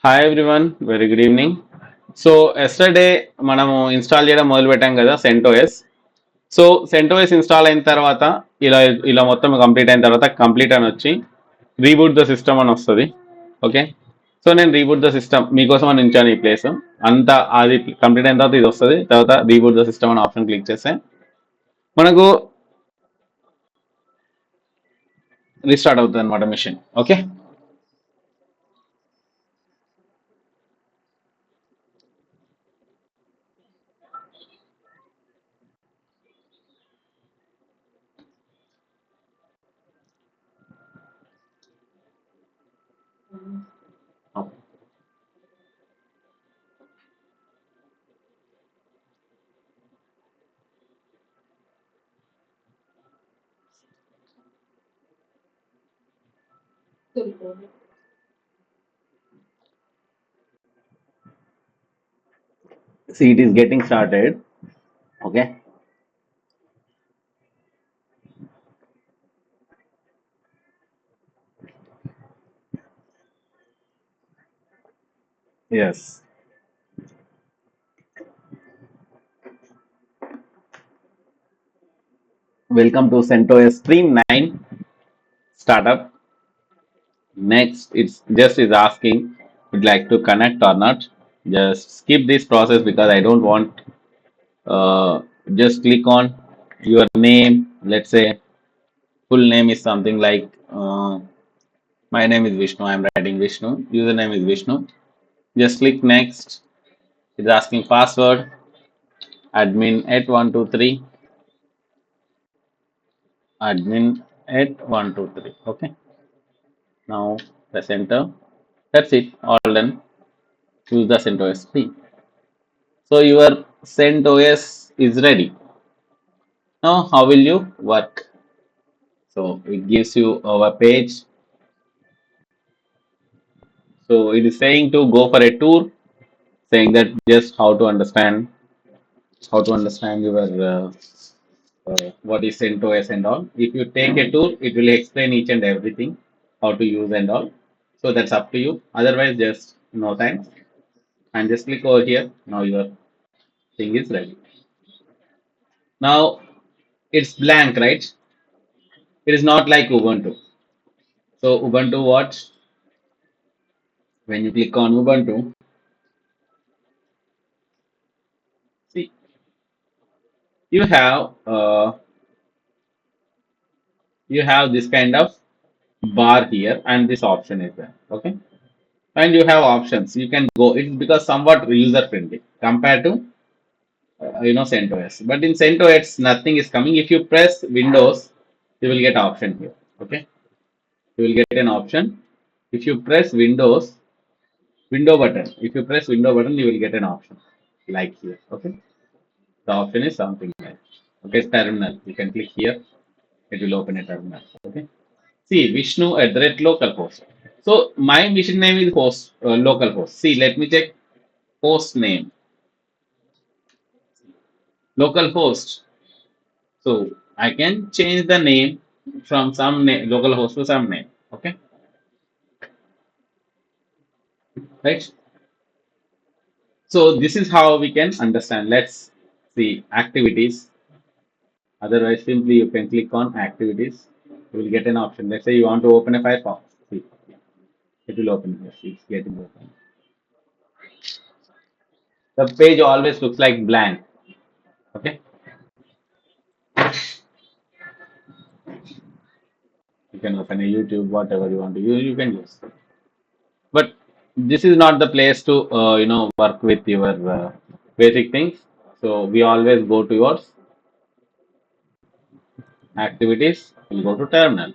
Hi everyone, very good evening. So yesterday మనము install చేయడం మొదలు పెట్టాం కదా సెంటోఎస్. సో సెంటోఎస్ ఇన్స్టాల్ అయిన తర్వాత ఇలా ఇలా మొత్తం కంప్లీట్ అయిన తర్వాత కంప్లీట్ అని వచ్చి రీబూట్ ద సిస్టమ్ అని వస్తుంది. ఓకే, సో నేను రీబూట్ ద సిస్టమ్ మీకోసం అని ఉంచాను ఈ ప్లేస్ అంతా. అది కంప్లీట్ అయిన తర్వాత ఇది వస్తుంది. తర్వాత రీబూట్ ద సిస్టమ్ అని ఆప్షన్ క్లిక్ చేస్తే మనకు రీస్టార్ట్ అవుతుంది అనమాట machine. Okay, see it is getting started. Okay, yes, welcome to CentOS Stream 9 startup. Next, it's just is asking would like to connect or not. Just skip this process because I don't want. Just click on your name. Let's say full name is something like my name is Vishnu. I'm writing Vishnu. Username is Vishnu. Just click next. It's asking password. Admin at 123. Admin at 123. Okay. Now press enter. That's it. All done. Choose the CentOS 3. So your CentOS is ready. Now how will you work? So it gives you our page. So it is saying to go for a tour, saying that just how to understand your what is CentOS and all. If you take a tour, it will explain each and everything, how to use and all. So that's up to you. Otherwise, just no thanks. And just click over here. Now your thing is ready. Now it's blank, right? It is not like Ubuntu. So Ubuntu what? When you click on Ubuntu, see you have this kind of bar here, and this option is there. Okay, and you have options. You can go. It's because somewhat user friendly compared to CentOS. But in CentOS, nothing is coming. If you press Windows, you will get option here. Okay, you will get an option. If you press window button. If you press window button, you will get an option like here. Okay, the option is something like okay terminal. You can click here. It will open a terminal. Okay. See Vishnu at the rate localhost. So my mission name is host localhost. See, let me check host name localhost. So I can change the name from some name localhost to some name. Okay, right? So this is how we can understand. Let's see activities. Otherwise, simply you can click on activities. You will get an option. Let's say you want to open a Firefox. See, it will open here. It's getting open. The page always looks like blank. Okay, you can open a YouTube, whatever you want to use, you can use. But this is not the place to work with your basic things. So we always go to your activities. We'll go to terminal.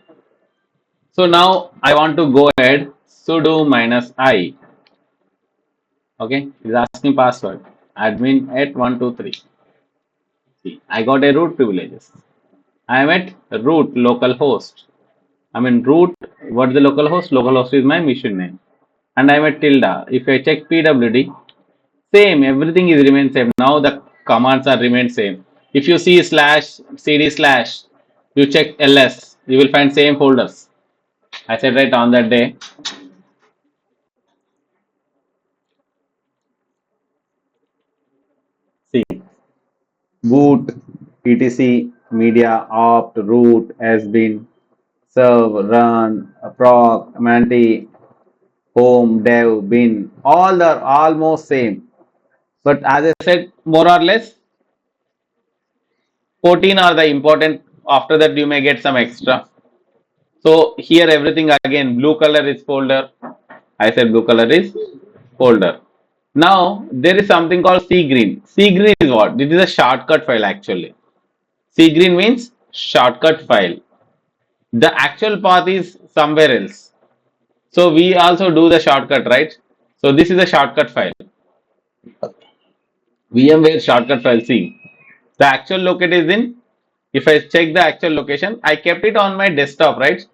So now I want to go ahead sudo minus I. Okay, it's asking password. Admin at 123. See, I got a root privileges. I am at root localhost. I mean root. What is the localhost? Localhost is my mission name, and I am at tilde. If I check pwd, same. Everything is remain same. Now the commands are remain same. If you see slash cd slash, you check ls, you will find same folders. I said right on that day. boot, etc, media, opt, root, has been, serve, run, proc, manti, home, dev, bin, all are almost same. But as I said, more or less 14 are the important. After that, you may get some extra. So here everything again, blue color is folder. I said blue color is folder. Now there is something called C green. C green is what? It is a shortcut file actually. C green means shortcut file. The actual path is somewhere else. So we also do the shortcut, right? So this is a shortcut file. VMware shortcut file C. The actual location is in, if I check the actual location, I kept it on my desktop, right?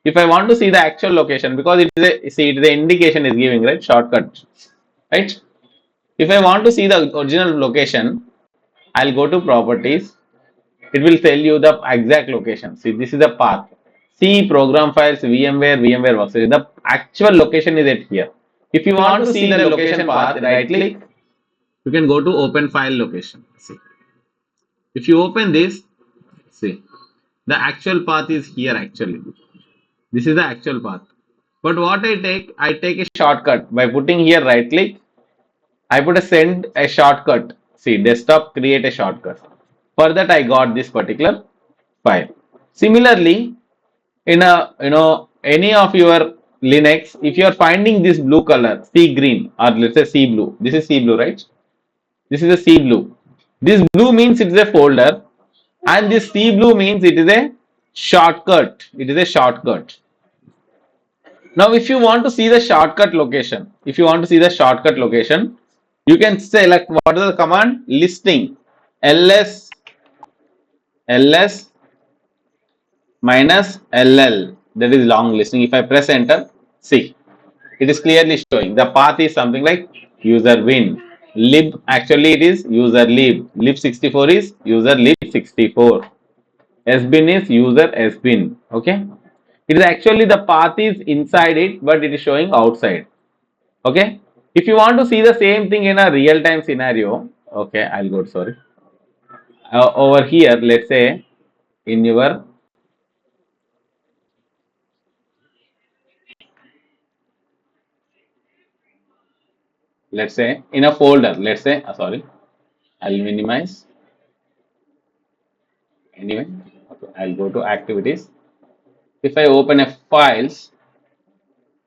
If I want to see the actual location, because it is a, see, it is the indication is giving, right? Shortcut, right? If I want to see the original location, I'll go to properties. It will tell you the exact location. See, this is the path. See program files, VMware, VMware workstation. The actual location is at here. If you want to see the location path, right click. You can go to open file location. See. If you open this, see, the actual path is here actually. This is the actual path. But what I take a shortcut by putting here right click. I put a send a shortcut. See, desktop create a shortcut. For that, I got this particular file. Similarly, in a any of your Linux, if you are finding this blue color, sea green or let's say sea blue. This is sea blue, right? This is a sea blue. This blue means it is a folder, and this sea blue means it is a shortcut. It is a shortcut. Now, if you want to see the shortcut location, you can select what is the command listing ls minus ll, that is long listing. If I press enter, see, it is clearly showing the path is something like user win lib, actually it is user lib64 is user lib64, sbin is user sbin. Okay, it is actually the path is inside it, but it is showing outside. Okay, if you want to see the same thing in a real time scenario, okay, I'll go, sorry, over here, let's say in your, let's say in a folder, let's say sorry, I'll minimize. Anyway, okay, I'll go to activities. If I open a files,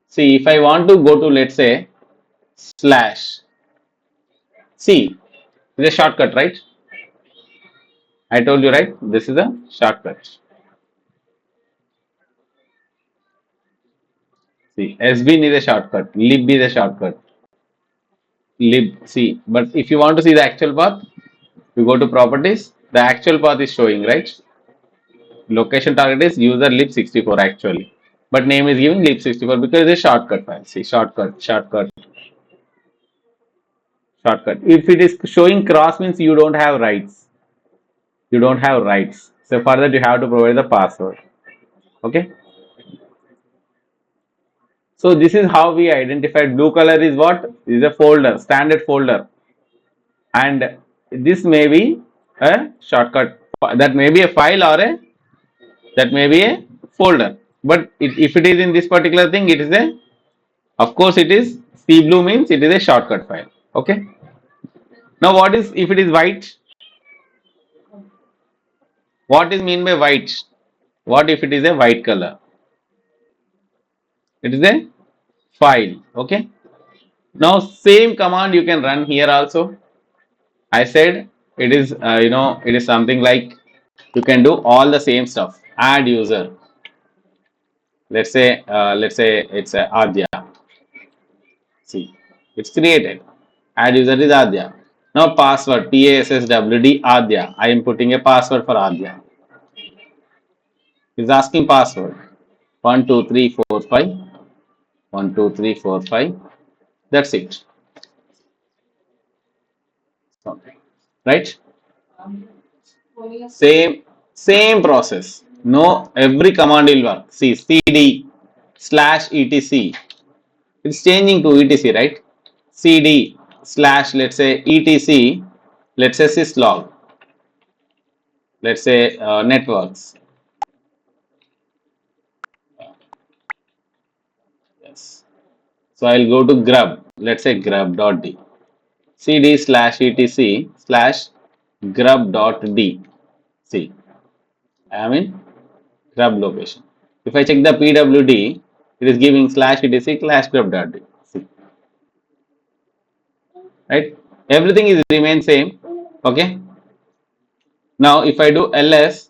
see, if I want to go to, let's say, slash, see, this is a shortcut, right? I told you, right? This is a shortcut. See, sbin is a shortcut, lib is a shortcut, lib, see, but if you want to see the actual path, you go to properties, the actual path is showing, right? Location target is user lib64 actually, but name is giving lib64 because it's a shortcut file. See, shortcut. If it is showing cross means you don't have rights. So for that you have to provide the password. Okay. So this is how we identified blue color is what? Is a folder, standard folder, and this may be a shortcut. That may be a file or that may be a folder. But if it is in this particular thing, it is a, of course it is, C blue means it is a shortcut file. Okay. Now what is if it is white? What is mean by white? What if it is a white color? It is a file. Okay. Now same command you can run here also. I said it is it is something like you can do all the same stuff. Add user. Let's say it's Adya. See, it's created. Add user is Adya. Now password PASSWD Adya. I am putting a password for Adya. It's asking password 12345. 12345. That's it. Okay. Right? Same process. No, every command will work. See, cd slash etc. It's changing to etc, right? cd slash, let's say, etc, let's say syslog. let's say networks. Yes. So I'll go to grub. Let's say grub.d. cd slash etc slash grub.d. See, I am in grub location. If I check the pwd, it is giving slash etc slash grub.d. See, right? Everything is remain same. Okay. Now if I do ls,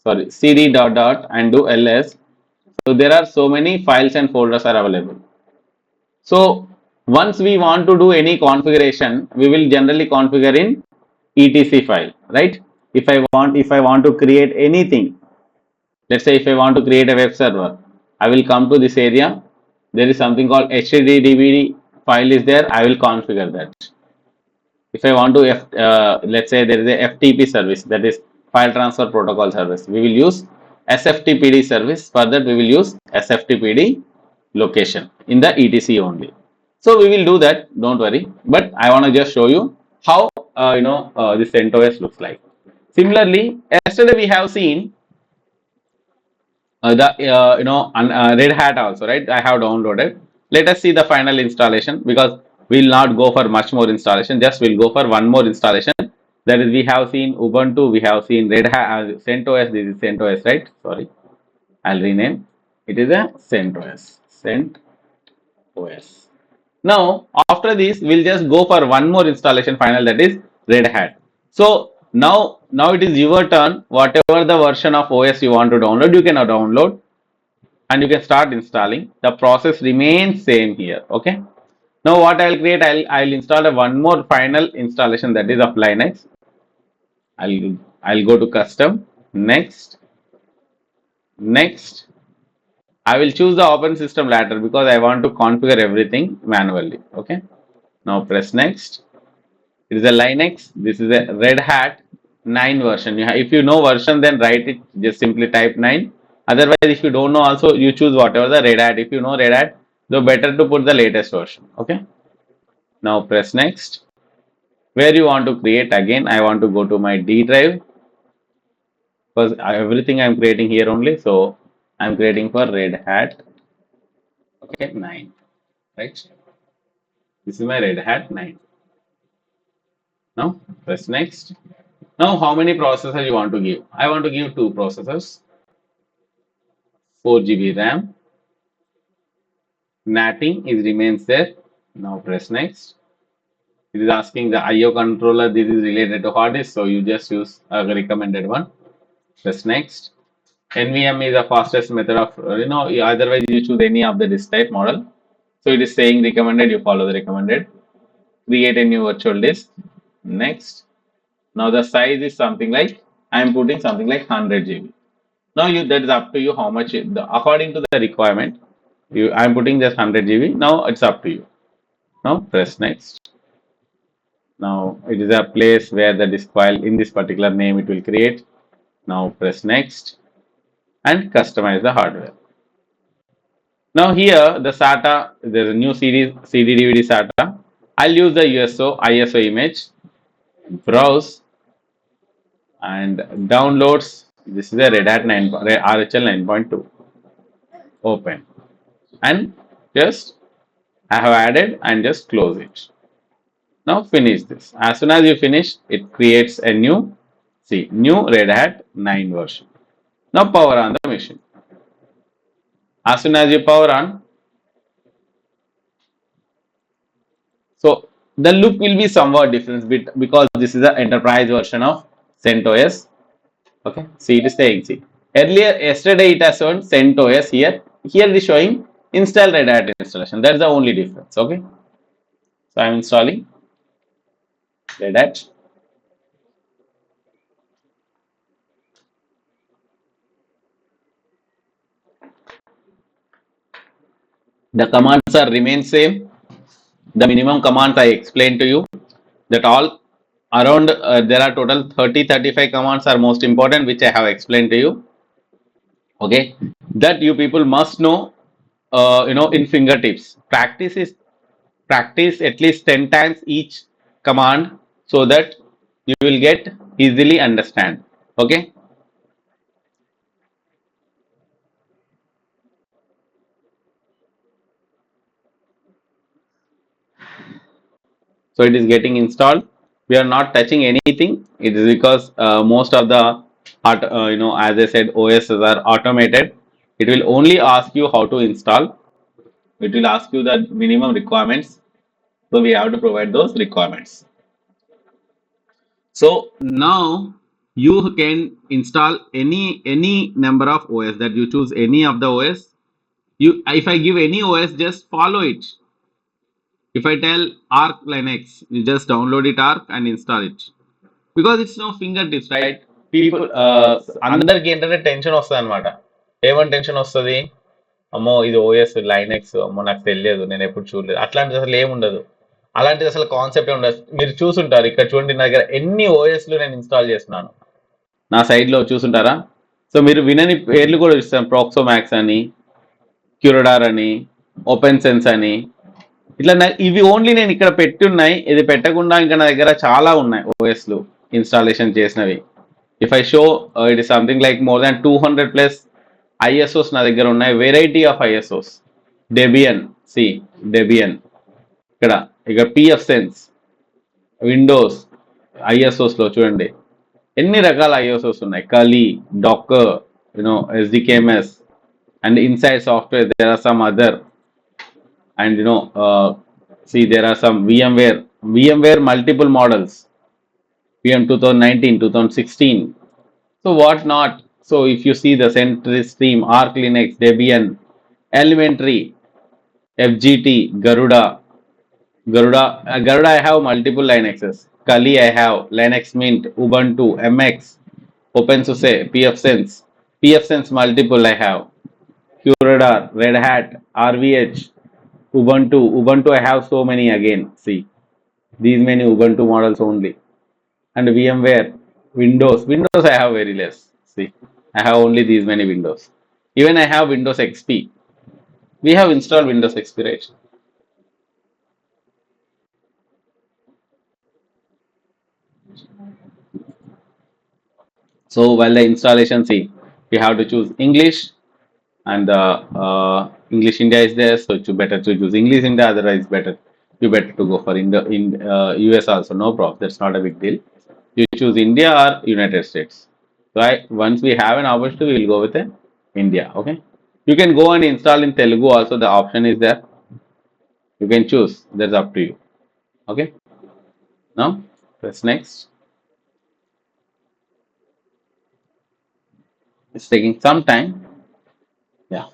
sorry, cd dot dot and do ls, so there are so many files and folders are available. So once we want to do any configuration, we will generally configure in etc file, right? If I want to create anything, let's say if I want to create a web server, I will come to this area. There is something called HTTP file is there. I will configure that. If I want to, let's say there is a FTP service, that is file transfer protocol service, we will use SFTPD service. For that, we will use SFTPD location in the etc only. So we will do that. Don't worry. But I want to just show you how this CentOS looks like. Similarly, yesterday we have seen the Red Hat also, right? I have downloaded. Let us see the final installation, because we will not go for much more installation. Just we'll go for one more installation. That is, we have seen Ubuntu, we have seen Red Hat, CentOS. This is CentOS, right? Sorry, I'll rename. It is a CentOS. CentOS. Now, after this, we'll just go for one more installation final, that is Red Hat. So now it is your turn. Whatever the version of OS you want to download, you can download and you can start installing. The process remains same here. Okay. Now what I'll create, I'll install a one more final installation, that is of Linux. I'll go to custom, next, next. I will choose the open system ladder because I want to configure everything manually. Okay. Now press next. It is a Linux. This is a Red Hat 9 version. If you know version, then write it. Just simply type 9. Otherwise, if you don't know, also you choose whatever the Red Hat. If you know Red Hat, so better to put the latest version. Okay. Now press next. Where you want to create, again, I want to go to my D drive, because everything I am creating here only. So I am creating for Red Hat. Okay, 9. Right. This is my Red Hat 9. Now press next. Now how many processors you want to give? I want to give 2 processors, 4 GB RAM. NATing is remains there. Now press next. It is asking the IO controller. This is related to hard disk, so you just use a recommended one. Press next. NVMe is the fastest method of otherwise you choose any of the disk type model. So it is saying recommended, you follow the recommended. Create a new virtual disk. Next. Now the size is something like, I am putting something like 100 GB. Now that is up to you how much according to the requirement. I am putting just 100 GB. Now it's up to you. Now press next. Now it is a place where the disk file in this particular name it will create. Now press next and customize the hardware. Now here the SATA, there is a new CD DVD SATA. I'll use the ISO image, browse and downloads. This is a Red Hat 9 RHL 9.2. Open and just I have added and just close it. Now finish this. As soon as you finish, it creates a new Red Hat 9 version. Now power on the machine. As soon as you power on, so the look will be somewhat different because this is the enterprise version of CentOS. Okay, see it is saying, see, earlier yesterday it has shown CentOS, here it is showing install Red Hat installation. That's the only difference. Okay, so I am installing Red Hat. The commands are remain same. The minimum commands I explained to you, that all around there are total 30-35 commands are most important, which I have explained to you. Okay, that you people must know, in fingertips. Practice at least 10 times each command, so that you will get easily understand. Okay. So it is getting installed. We are not touching anything. It is because most of the as I said, OS are automated. It will only ask you how to install. It will ask you the minimum requirements, so we have to provide those requirements. So now you can install any number of OS that you choose, any of the OS. You, if I give any OS, just follow it. If I tell Arc Linux, you just download it Arc and install it, because it's no fingertips, right? People అందరికి ఏంటంటే tension వస్తుంది అనమాట. ఏమని tension వస్తుంది? అమ్మో ఇది OS Linux, అమ్మో నాకు తెలియదు, నేను ఎప్పుడు చూడలేదు, అట్లాంటిది అసలు ఏముండదు. అలాంటిది అసలు కాన్సెప్ట్ ఉండదు. మీరు చూసుంటారు, ఇక్కడ చూడండి నా దగ్గర ఎన్ని ఓఎస్లు నేను ఇన్స్టాల్ చేస్తున్నాను. నా సైడ్లో చూసుంటారా? సో మీరు వినని పేర్లు కూడా ఇస్తాను, ప్రోక్సో మ్యాక్స్ అని, క్యూరడార్ అని, ఓపెన్ సెన్స్ అని. ఇట్లా ఇవి ఓన్లీ నేను ఇక్కడ పెట్టి ఉన్నాయి. ఇది పెట్టకుండా ఇంకా నా దగ్గర చాలా ఉన్నాయి ఓఎస్లు ఇన్స్టాలేషన్ చేసినవి. If I show, it is something like more than 200+ ISOs నా దగ్గర ఉన్నాయి. Variety of ISOs. డెబియన్, సి డెబియన్, ఇక్కడ ఇక పిఎఫ్ సెన్స్, విండోస్ ఐఎస్ఓస్లో చూడండి ఎన్ని రకాల ఐఎస్ఓస్ ఉన్నాయి. Kali, Docker, SDKMS, and inside software there are some other. And see, there are some VMware multiple models, VM 2019, 2016, so what not. So if you see the CentrStream, Arch Linux, Debian, Elementary, FGT, Garuda, I have multiple Linuxes. Kali I have, Linux Mint, Ubuntu, MX, OpenSUSE, pfSense multiple I have, Curador, Red Hat, RVH, Ubuntu I have so many again. See, these many Ubuntu models only. And VMware, Windows I have very less. See, I have only these many Windows. Even I have Windows XP. We have installed Windows XP, right? So while the installation, see, we have to choose English, and the English India is there, so it's better to choose English India. Otherwise, you better to go for in US also. No problem. That's not a big deal. You choose India or United States. So once we have an opportunity, we will go with India. Okay. You can go and install in Telugu also. The option is there. You can choose. That's up to you. Okay. Now press next. It's taking some time. Yeah.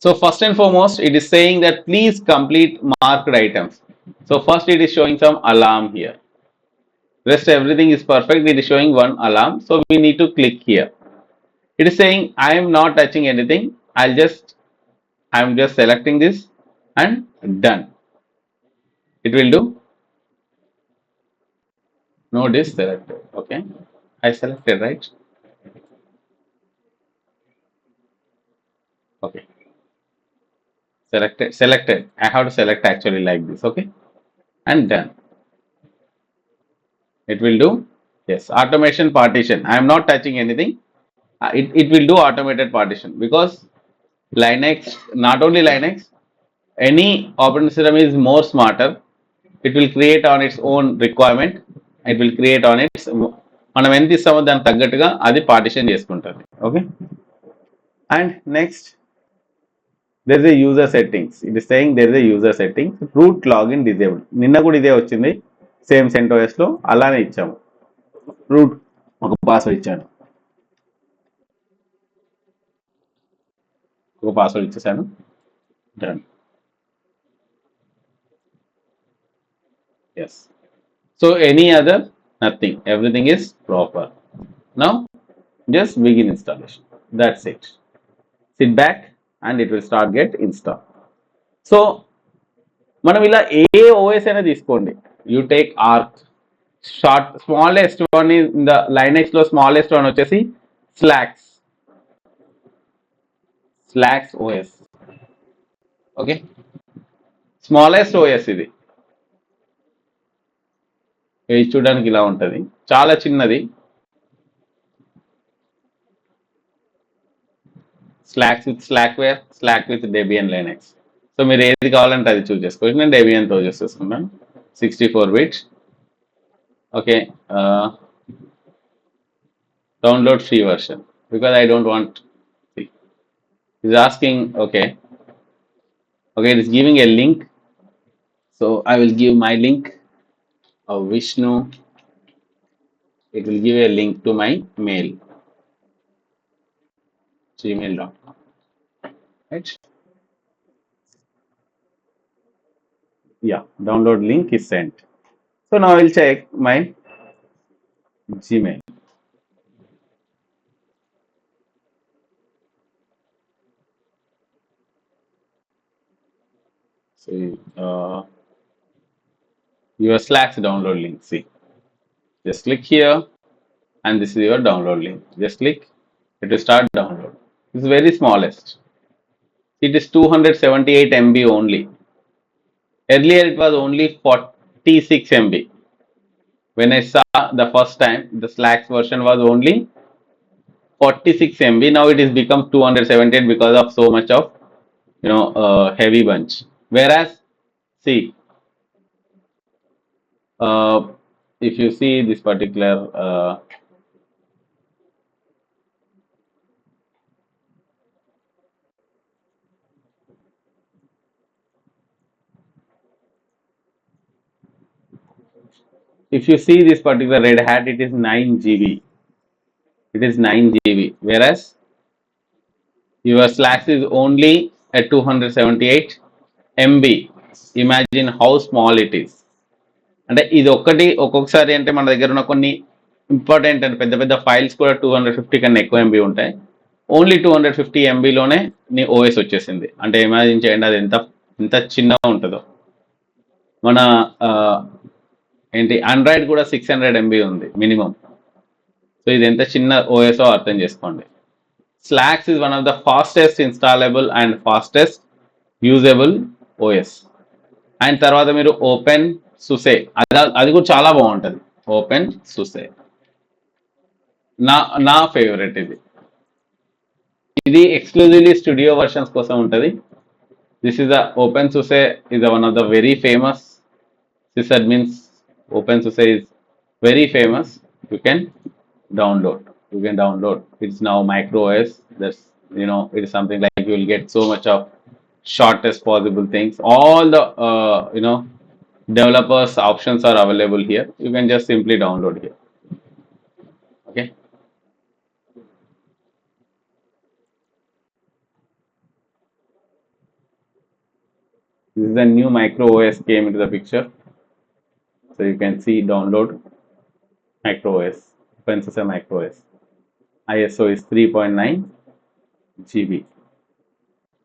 So first and foremost, it is saying that please complete marked items. So first it is showing some alarm here. Rest everything is perfect. It is showing one alarm. So we need to click here. It is saying I am not touching anything. I am just selecting this and done. It will do. No disk selected. Okay. I selected, right? Okay. Selected. I have to select actually like this. Okay. And done. It will do. Yes. Automation partition. I am not touching anything. It will do automated partition, because Linux, not only Linux, any operating system is more smarter. It will create on its own requirement. It will create on its, మనం ఎంత ఇస్తామో దానికి తగ్గట్టుగా అది partition చేసుకుంటుంది. Okay. And next, there is a user settings. It is saying there is a user settings. Root login disabled. నిన్న కూడా ఇదే వచ్చింది సేమ్ CentOS లో, అలానే ఇచ్చాము. రూట్ ఒక పాస్వర్డ్ ఇచ్చాను, ఒక పాస్వర్డ్ ఇచ్చేసాను. Done. Yes. So any other, nothing. Everything is proper. Now just begin installation. That's it. Sit back and it will start get installed. So మనం ఇలా ఏ ఓఎస్ అయినా తీసుకోండి. You take arc, smallest one in the Linux లో smallest one వచ్చేసి slacks OS. Okay. Smallest OS ఇది చూడడానికి ఇలా ఉంటుంది, చాలా చిన్నది. Slacks with స్లాక్వేర్, slack with Debian Linux. So మీరు ఏది కావాలంటే అది చూస్ చేసుకోవచ్చు. నేను డెబియన్తో చూస్ చేసుకున్నాను. 64 bit. Okay, download free version because I don't want free. It's asking, okay, it is giving a link. So I will give my link of Vishnu. It will give a link to my mail, gmail.com, right? Yeah, download link is sent. So now I will check my Gmail. See, your Slack's download link. See, just click here, and this is your download link. Just click, it will start download. It's very smallest. It is 278 MB only. Earlier it was only 46 MB. When I saw the first time, the Slack's version was only 46 MB. Now it is become 278 because of so much of heavy bunch. Whereas, see, if you see this particular if you see this particular Red Hat, it is 9 GB. It is 9 GB. Whereas your Slacks is only at 278 MB. Imagine how small it is. అంటే ఇది ఒక్కొక్కసారి అంటే మన దగ్గర ఉన్న కొన్ని important అంటే పెద్ద పెద్ద ఫైల్స్ కూడా 250 కన్నా ఎక్కువ ఎంబీ ఉంటాయి. ఓన్లీ 250 ఎంబీలోనే నీ ఓఎస్ వచ్చేసింది. అంటే ఇమాజిన్ చేయండి అది ఎంత చిన్నగా ఉంటుందో. మన ఏంటి ఆండ్రాయిడ్ కూడా 600 ఎంబీ ఉంది మినిమం. సో ఇది ఎంత చిన్న ఓఎస్ఓ అర్థం చేసుకోండి. Slacks is one of the fastest installable and fastest usable OS. And తర్వాత మీరు ఓపెన్ సుసే, అది కూడా చాలా బాగుంటుంది. ఓపెన్ సుసే నా ఫేవరెట్. ఇది ఎక్స్క్లూజివ్లీ స్టూడియో వర్షన్స్ కోసం ఉంటుంది. This is the openSUSE is one of the very famous sysadmins. Open SUSE is very famous. You can download. It's now micro OS. That's it is something like you will get so much of shortest possible things. All the developers options are available here. You can just simply download here. Okay. This is the new micro OS came into the picture. So you can see download micro OS, OpenSUSE micro OS. ISO is 3.9 GB.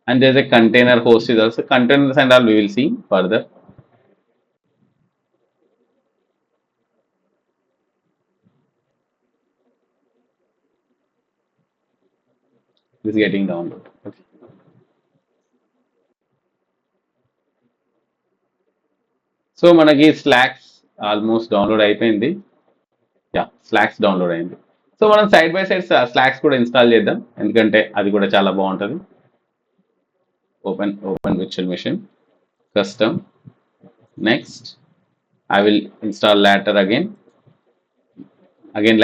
And there's a container host is also. Containers and all we will see further. This is getting download. Okay. So మనకి Slax almost download అయిపోయింది. Slax download అయింది. So మనం side by side Slax కూడా install చేద్దాం, ఎందుకంటే అది కూడా చాలా బాగుంటుంది. Open virtual machine, custom, next I will install later again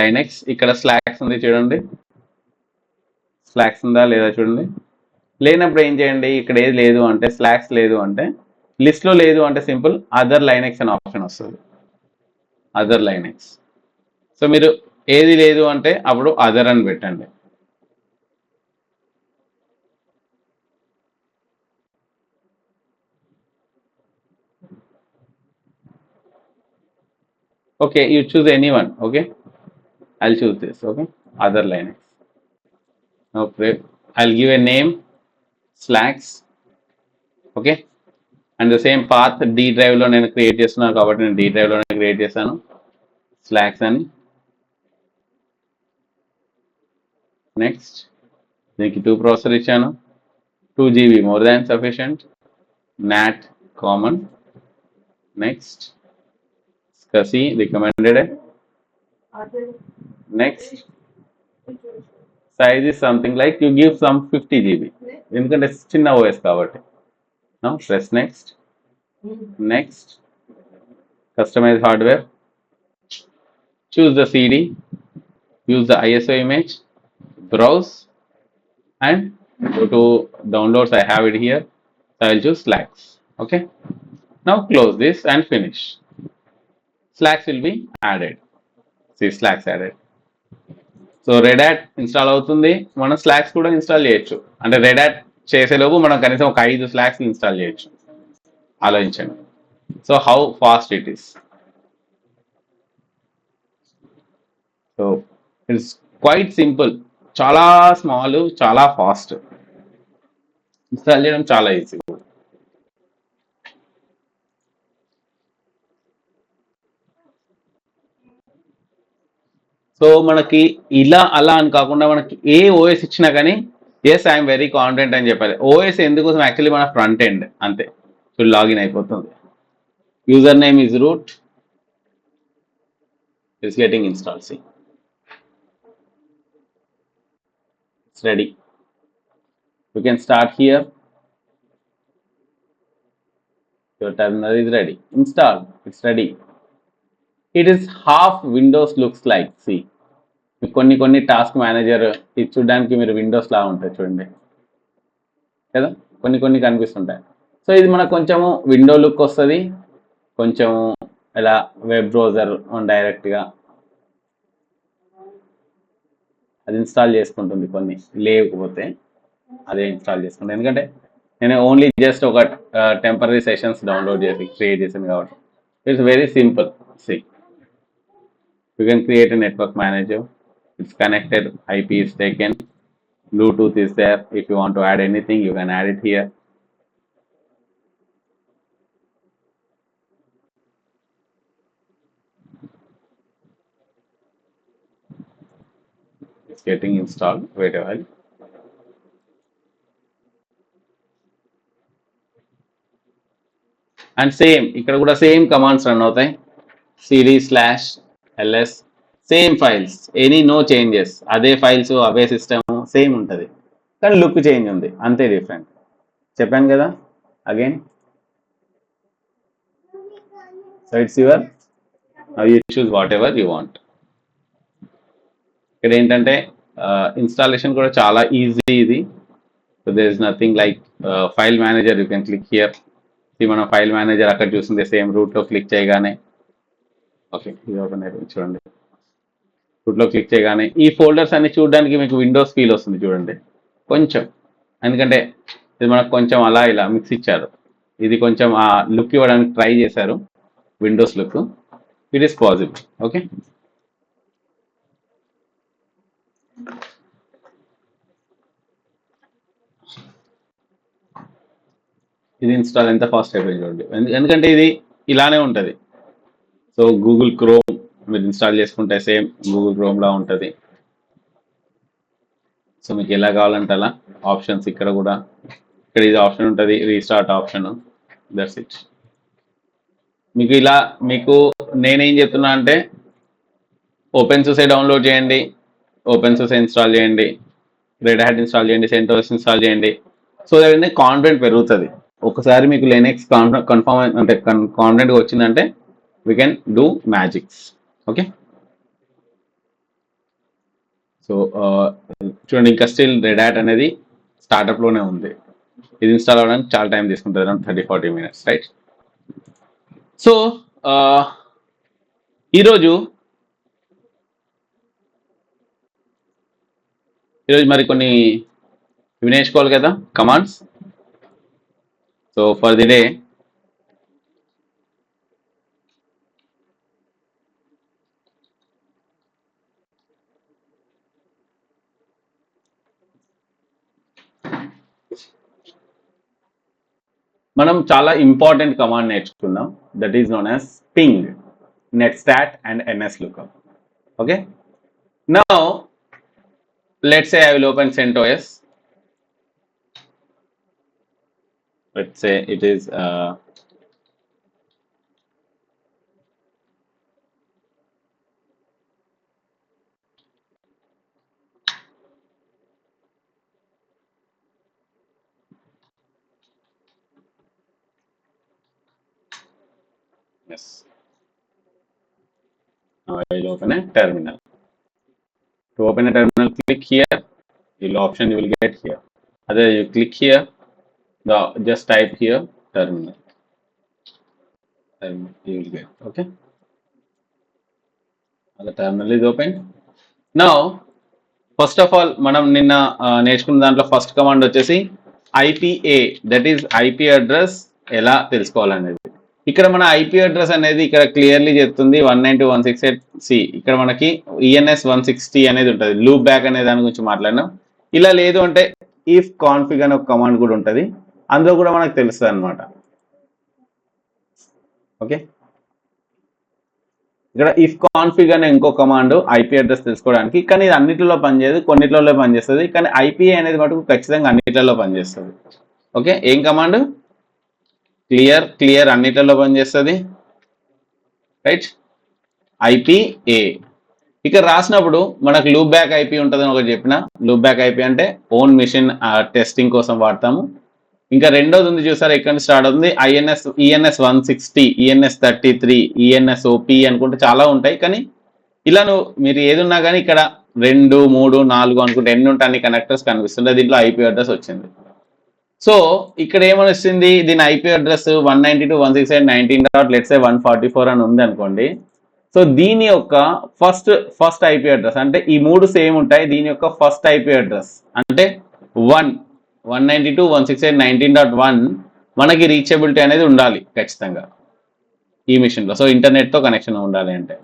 Linux. ఇక్కడ స్లాక్స్ ఉంది చూడండి, స్లాక్స్ ఉందా లేదా చూడండి. లేనప్పుడు ఏం చేయండి, ఇక్కడ ఏది లేదు అంటే స్లాక్స్ లేదు అంటే లిస్ట్లో లేదు అంటే సింపుల్ అదర్ లైనెక్స్ అనే ఆప్షన్ వస్తుంది. Other Linux. సో మీరు ఏది లేదు అంటే అప్పుడు అదర్ అని పెట్టండి. Okay, you choose anyone. Okay, I'll choose this. Okay, other Linux. Okay, I'll give a name, Slacks. Okay, and the same path D drive లో నేను క్రియేట్ చేస్తున్నాను కాబట్టి నేను D drive లో క్రియేట్ చేశాను Slacks అని. నెక్స్ట్ దీనికి 2 ప్రాసెసర్ ఇచ్చాను, 2 GB more than sufficient, NAT common. Next SCSI recommended. Next size is something like you give some 50 GB. ఎందుకంటే చిన్న OS కాబట్టి. Now press next. Next. Customize hardware. Choose the CD. Use the ISO image. Browse and go to downloads. I have it here. So I'll choose Slacks. Okay. Now close this and finish. Slacks will be added. See, Slacks added. So red hat install అవుతుంది, మనం slacks కూడా install చేయొచ్చు. అంటే red hat చేసేలోపు మనం కనీసం ఒక 5 slacks install చేయొచ్చు. ఆలోచించండి. So how fast it is. So it's quite simple. చాలా స్మాల్, చాలా ఫాస్ట్. ఇన్స్టాల్ చేయడం చాలా ఈజీ. సో మనకి ఇలా అలా అని కాకుండా మనకి ఏ ఓఎస్ ఇచ్చినా కానీ ఎస్ ఐఎమ్ వెరీ కాన్ఫిడెంట్ అని చెప్పాలి. ఓఎస్ ఎందుకోసం యాక్చువల్లీ మన ఫ్రంట్ ఎండ్ అంతే. సో లాగిన్ అయిపోతుంది. User name is root. It's getting install. See it's ready. You can start here. Your terminal is ready. Install. It's ready. It is half Windows looks like. See కొన్ని task manager ఇది చూడడానికి మీరు Windows లా ఉంటాయి చూడండి కదా, కొన్ని కనిపిస్తుంటాయి. So ఇది మనకు కొంచెము విండో లుక్ వస్తుంది, కొంచెము ఇలా వెబ్ బ్రౌజర్ డైరెక్ట్గా అది ఇన్స్టాల్ చేసుకుంటుంది. కొన్ని లేకపోతే అదే ఇన్స్టాల్ చేసుకుంటాను, ఎందుకంటే నేను ఓన్లీ జస్ట్ ఒక టెంపరీ సెషన్స్ డౌన్లోడ్ చేసి క్రియేట్ చేశాను కాబట్టి. It's very simple. See you can create a network manager. It's connected, IP is taken, Bluetooth is there. If you want to add anything, you can add it here. It's getting installed. Wait a while. And same, ఇక్కడ కూడా same commands run అవుతాయి. cd/ls same files, any no changes. అదే files, అవే system, same ఉంటుంది, కానీ look change ఉంది అంతే, different. చెప్పాను కదా again. So it's your, you choose whatever you want. ఇక్కడ ఏంటంటే ఇన్స్టాలేషన్ కూడా చాలా ఈజీ ఇది. So there is nothing like file manager. You can click here. మనం ఫైల్ మేనేజర్ అక్కడ చూసింది సేమ్ రూట్లో క్లిక్ చేయగానే, ఓకే ఇది ఓపెన్ అయిపోయింది చూడండి. రూట్లో క్లిక్ చేయగానే ఈ ఫోల్డర్స్ అన్ని చూడడానికి మీకు విండోస్ ఫీల్ వస్తుంది చూడండి కొంచెం, ఎందుకంటే ఇది మనకు కొంచెం అలా ఇలా మిక్స్ ఇచ్చారు. ఇది కొంచెం ఆ లుక్ ఇవ్వడానికి ట్రై చేశారు, Windows look. It is possible. Okay, ఇది ఇన్స్టాల్ ఎంత ఫాస్ట్ అయిపోయింది చూడండి, ఎందుకంటే ఇది ఇలానే ఉంటుంది. సో గూగుల్ క్రోమ్ మీరు ఇన్స్టాల్ చేసుకుంటే సేమ్ గూగుల్ క్రోమ్ లా ఉంటుంది. సో మీకు ఎలా కావాలంటే అలా ఆప్షన్స్ ఇక్కడ కూడా, ఇక్కడ ఇది ఆప్షన్ ఉంటుంది, రీస్టార్ట్ ఆప్షన్. That's it. మీకు ఇలా, మీకు నేనేం చెప్తున్నా అంటే ఓపెన్ సోర్స్ డౌన్లోడ్ చేయండి, ఓపెన్ సోర్స్ ఇన్స్టాల్ చేయండి, రెడ్ హ్యాట్ ఇన్స్టాల్ చేయండి, సెంటోస్ ఇన్స్టాల్ చేయండి. సో దాని కాన్ఫిడెంట్ పెరుగుతుంది. ఒకసారి మీకు లైనెక్స్ కన్ఫర్మ్ అంటే కాన్ఫిడెంట్గా వచ్చిందంటే we can do magics. Okay, so చూడండి ఇంకా స్టిల్ రెడ్ హ్యాట్ అనేది స్టార్టప్లోనే ఉంది. ఇది ఇన్స్టాల్ అవ్వడానికి చాలా టైం తీసుకుంటుంది, అరౌండ్ 30-40 minutes, రైట్? సో ఈరోజు మరి కొన్ని నేర్చుకోవాలి కదా commands. So for the day మనం చాలా ఇంపార్టెంట్ కమాండ్ నేర్చుకున్నాం, that is known as ping, netstat and nslookup. Okay, now let's say I will open CentOS. Let's say it is Yes. Now I will open a terminal. To open a terminal, click here. The option you will get here. Other you click here. Just type here terminal. And you will get. Okay. The terminal is open. Now, first of all, మనం నిన్న నేర్చుకున్న దాంట్లో first command వచ్చేసి IPA, that is IP address ఎలా తెలుసుకోవాలనేది. ఇక్కడ మన IP address అనేది ఇక్కడ క్లియర్లీ చెప్తుంది 192.168. ఇక్కడ మనకి ENS 160 అనేది ఉంటుంది. లూప్ బ్యాక్ అనే దాని గురించి మాట్లాడినాం. ఇలా లేదు అంటే ఇఫ్ కాన్ఫిగ్ అనే ఒక కమాండ్ కూడా ఉంటుంది, అందులో కూడా మనకు తెలుస్తుంది అనమాట. ఓకే, ఇక్కడ ఇఫ్ కాన్ఫిగ్ అనే ఇంకో కమాండ్ ఐపీ అడ్రస్ తెలుసుకోవడానికి, కానీ ఇది అన్నిటిలో పనిచేయదు, కొన్నిట్లలో పనిచేస్తుంది. కానీ ఐపీఏ అనేది మటుకు ఖచ్చితంగా అన్నిట్లలో పనిచేస్తుంది. ఓకే, ఏం కమాండ్? క్లియర్ అన్నిట్లలో పనిచేస్తుంది, రైట్? ఐపీఏ ఇక్కడ రాసినప్పుడు మనకు లూప్ బ్యాక్ ఐపీ ఉంటుందని ఒకటి చెప్పిన. లూప్ బ్యాక్ ఐపీ అంటే ఓన్ మిషన్ టెస్టింగ్ కోసం వాడతాము. ఇంకా రెండోది ఉంది చూసారా, ఇక్కడ స్టార్ట్ అవుతుంది ENS 160, ENS 33, ENS OP అనుకుంటే చాలా ఉంటాయి. కానీ ఇలా మీరు ఏది ఉన్నా కానీ ఇక్కడ 2, 3, 4 అనుకుంటే ఎన్ని ఉంటాయి అన్ని కనెక్టర్స్ కనిపిస్తుంటాయి. దీంట్లో ఐపీ అడ్రస్ వచ్చింది. సో ఇక్కడ ఏమని వస్తుంది, దీని ఐపీ అడ్రస్ 192.168.19.144 అని ఉంది అనుకోండి. సో దీని యొక్క ఫస్ట్ ఐపీ అడ్రస్ అంటే ఈ మూడు సేమ్ ఉంటాయి. దీని యొక్క ఫస్ట్ ఐపీ అడ్రస్ అంటే 192.168.19.1 మనకి రీచబిలిటీ అనేది ఉండాలి ఖచ్చితంగా ఈ మిషన్లో. సో ఇంటర్నెట్తో కనెక్షన్ ఉండాలి అంటే.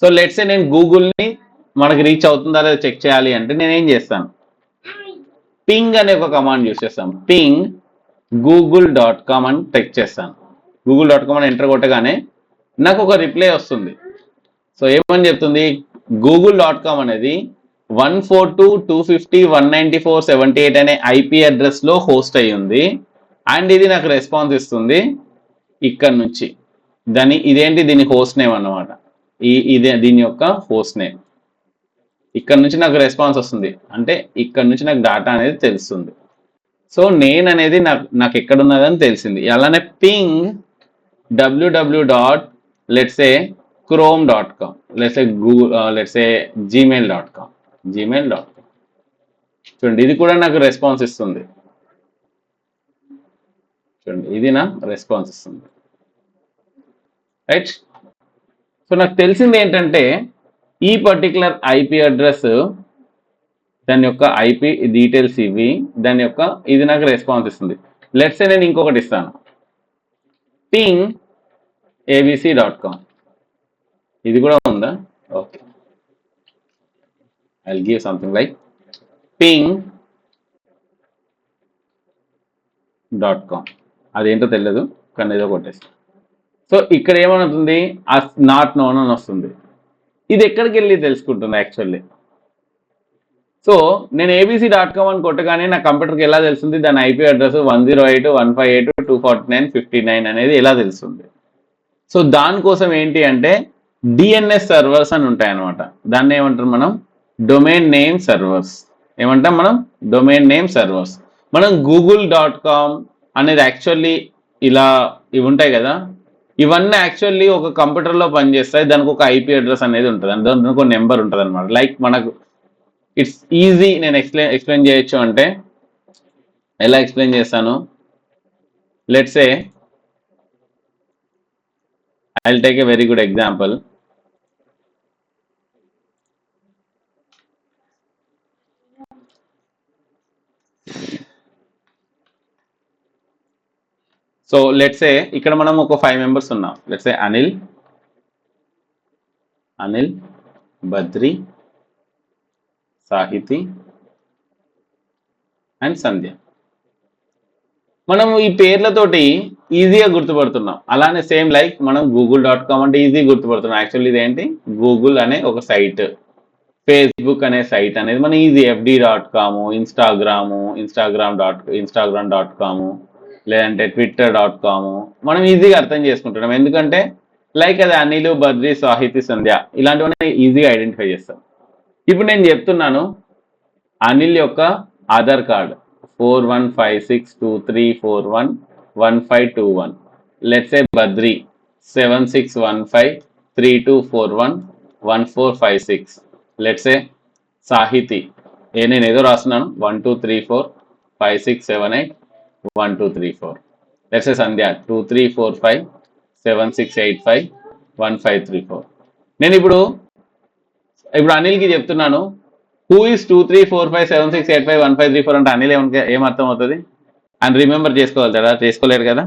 సో లెట్స్ నేను గూగుల్ని మనకి రీచ్ అవుతుందా లేదా చెక్ చేయాలి అంటే నేనేం చేస్తాను, పింగ్ అనే ఒక కమాండ్ యూస్ చేస్తాను. పింగ్ google.com అని టెక్ చేస్తాను. google.com అని ఎంటర్ కొట్టగానే నాకు ఒక రిప్లై వస్తుంది. సో ఏమని చెప్తుంది, google.com అనేది 142.250.194.78 అనే ఐపీ అడ్రస్ లో హోస్ట్ అయ్యి ఉంది. అండ్ ఇది నాకు రెస్పాన్స్ ఇస్తుంది ఇక్కడ నుంచి. ఇదేంటి, దీని హోస్ట్ నేమ్ అన్నమాట. ఇదే దీని యొక్క హోస్ట్ నేమ్. ఇక్కడ నుంచి నాకు రెస్పాన్స్ వస్తుంది, అంటే ఇక్కడ నుంచి నాకు డేటా అనేది తెలుస్తుంది. సో నేను అనేది నాకు ఎక్కడ ఉన్నదని తెలిసింది. అలానే పింగ్ www.chrome.com, gmail.com. చూడండి, ఇది కూడా నాకు రెస్పాన్స్ ఇస్తుంది. చూడండి, ఇది నా రెస్పాన్స్ ఇస్తుంది, రైట్? సో నాకు తెలిసింది ఏంటంటే ఈ పర్టికులర్ ఐపీ అడ్రస్, దాని యొక్క ఐపీ డీటెయిల్స్ ఇవి, దాని యొక్క ఇది నాకు రెస్పాన్స్ ఇస్తుంది. లెట్స్ సే నేను ఇంకొకటి ఇస్తాను, పింగ్ abc.com. ఇది కూడా ఉందా? Okay, I'll give something like ping.com. అదేంటో తెలియదు, కానీ ఏదో కొట్టేస్తాను. సో ఇక్కడ ఏమవుతుంది, నాట్ నోన్ అని వస్తుంది. ఇది ఎక్కడికి వెళ్ళి తెలుసుకుంటుంది యాక్చువల్లీ. సో నేను abc.com అని కొట్టగానే నా కంప్యూటర్కి ఎలా తెలుస్తుంది, దాని ఐపీ అడ్రస్ 108.158.249.59 అనేది ఎలా తెలుస్తుంది. సో దానికోసం ఏంటి అంటే డిఎన్ఎస్ సర్వర్స్ అని ఉంటాయి అనమాట. దాన్ని ఏమంటారు మనం, డొమైన్ నేమ్ సర్వర్స్. ఏమంటాం మనం, డొమైన్ నేమ్ సర్వర్స్. మనం google.com అనేది యాక్చువల్లీ ఇలా ఇవి ఉంటాయి కదా, ఇవన్నీ యాక్చువల్లీ ఒక కంప్యూటర్లో పనిచేస్తాయి. దానికి ఒక ఐపీ అడ్రస్ అనేది ఉంటుంది, దానికి ఒక నెంబర్ ఉంటుంది అనమాట. లైక్ మనకు ఇట్స్ ఈజీ, నేను ఎక్స్ప్లెయిన్ చేయొచ్చు అంటే ఎలా ఎక్స్ప్లెయిన్ చేస్తాను, let's say I'll take a very good example. So let's say ఇక్కడ మనం ఒక 5 మెంబర్స్ ఉన్నాం. Let's say Anil, Badri, Sahiti and Sandhya. మనం ఈ పేర్లతోటి ఈజీగా గుర్తుపడుతున్నాం. అలానే సేమ్ లైక్ మనం google.com అంటే ఈజీ గుర్తుపడుతున్నాం. యాక్చువల్లీ ఇదేంటి, గూగుల్ అనే ఒక సైట్, ఫేస్బుక్ అనే సైట్ అనేది మనం ఈజీ, fd.com, instagram.com, లేదంటే twitter.com మనం ఈజీగా అర్థం చేసుకుంటున్నాం. ఎందుకంటే లైక్ అది అనిల్, బద్రి, సాహితి, సంధ్య ఇలాంటివన్నీ ఈజీగా ఐడెంటిఫై చేస్తాం. ఇప్పుడు నేను చెప్తున్నాను అనిల్ యొక్క Aadhaar card 415623411521. Let's say Badri 761532411456. Let's say Sahiti నేను ఏదో రాస్తున్నాను 123456781234. Let's say Sandhya 234576851534. నేను ఇప్పుడు అనిల్కి చెప్తున్నాను హూ ఇస్ 234576851534 అంటే అనిల్ ఏమర్థం అవుతుంది అని రిమెంబర్ చేసుకోవాలి కదా, చేసుకోలేరు కదా.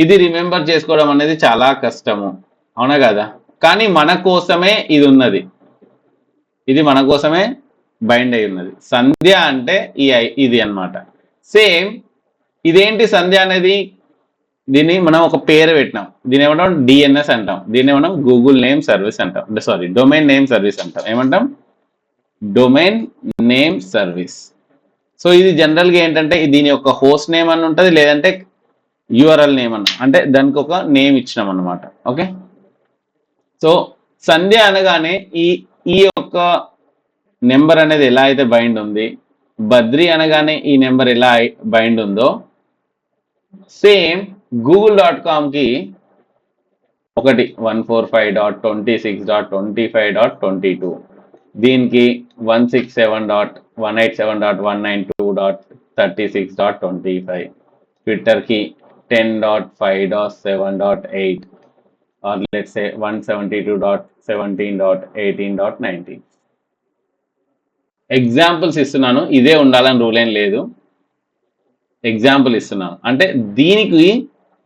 ఇది రిమెంబర్ చేసుకోవడం అనేది చాలా కష్టము, అవునా కదా. కానీ మన కోసమే ఇది ఉన్నది, ఇది మన కోసమే బైండ్ అయి ఉన్నది. సంధ్య అంటే ఇది అన్నమాట. సేమ్ ఇదేంటి సంధ్య అనేది, దీన్ని మనం ఒక పేరు పెట్టినాం, దీని ఏమంటాం డిఎన్ఎస్ అంటాం, దీన్ని ఏమంటాం గూగుల్ నేమ్ సర్వీస్ అంటాం, సారీ డొమైన్ నేమ్ సర్వీస్ అంటాం. ఏమంటాం డొమైన్ నేమ్ సర్వీస్. సో ఇది జనరల్గా ఏంటంటే దీని యొక్క హోస్ట్ నేమ్ అని ఉంటుంది, లేదంటే యూఆర్ఎల్ నేమ్ అన్న, అంటే దానికి ఒక నేమ్ ఇచ్చినాం అన్నమాట. ఓకే, సో సంధ్య అనగానే ఈ యొక్క నెంబర్ అనేది ఎలా అయితే బైండ్ ఉంది, బద్రి అనగానే ఈ నెంబర్ ఎలా బైండ్ ఉందో, సేమ్ google.comకి 145.26.25.22, దీనికి 167.187.192.36.25, ట్విట్టర్కి 10.5.7.8 or let's say 172.17.18.19. ఎగ్జాంపుల్స్ ఇస్తున్నాను, ఇదే ఉండాలని రూల్ ఏం లేదు, ఎగ్జాంపుల్ ఇస్తున్నాను. అంటే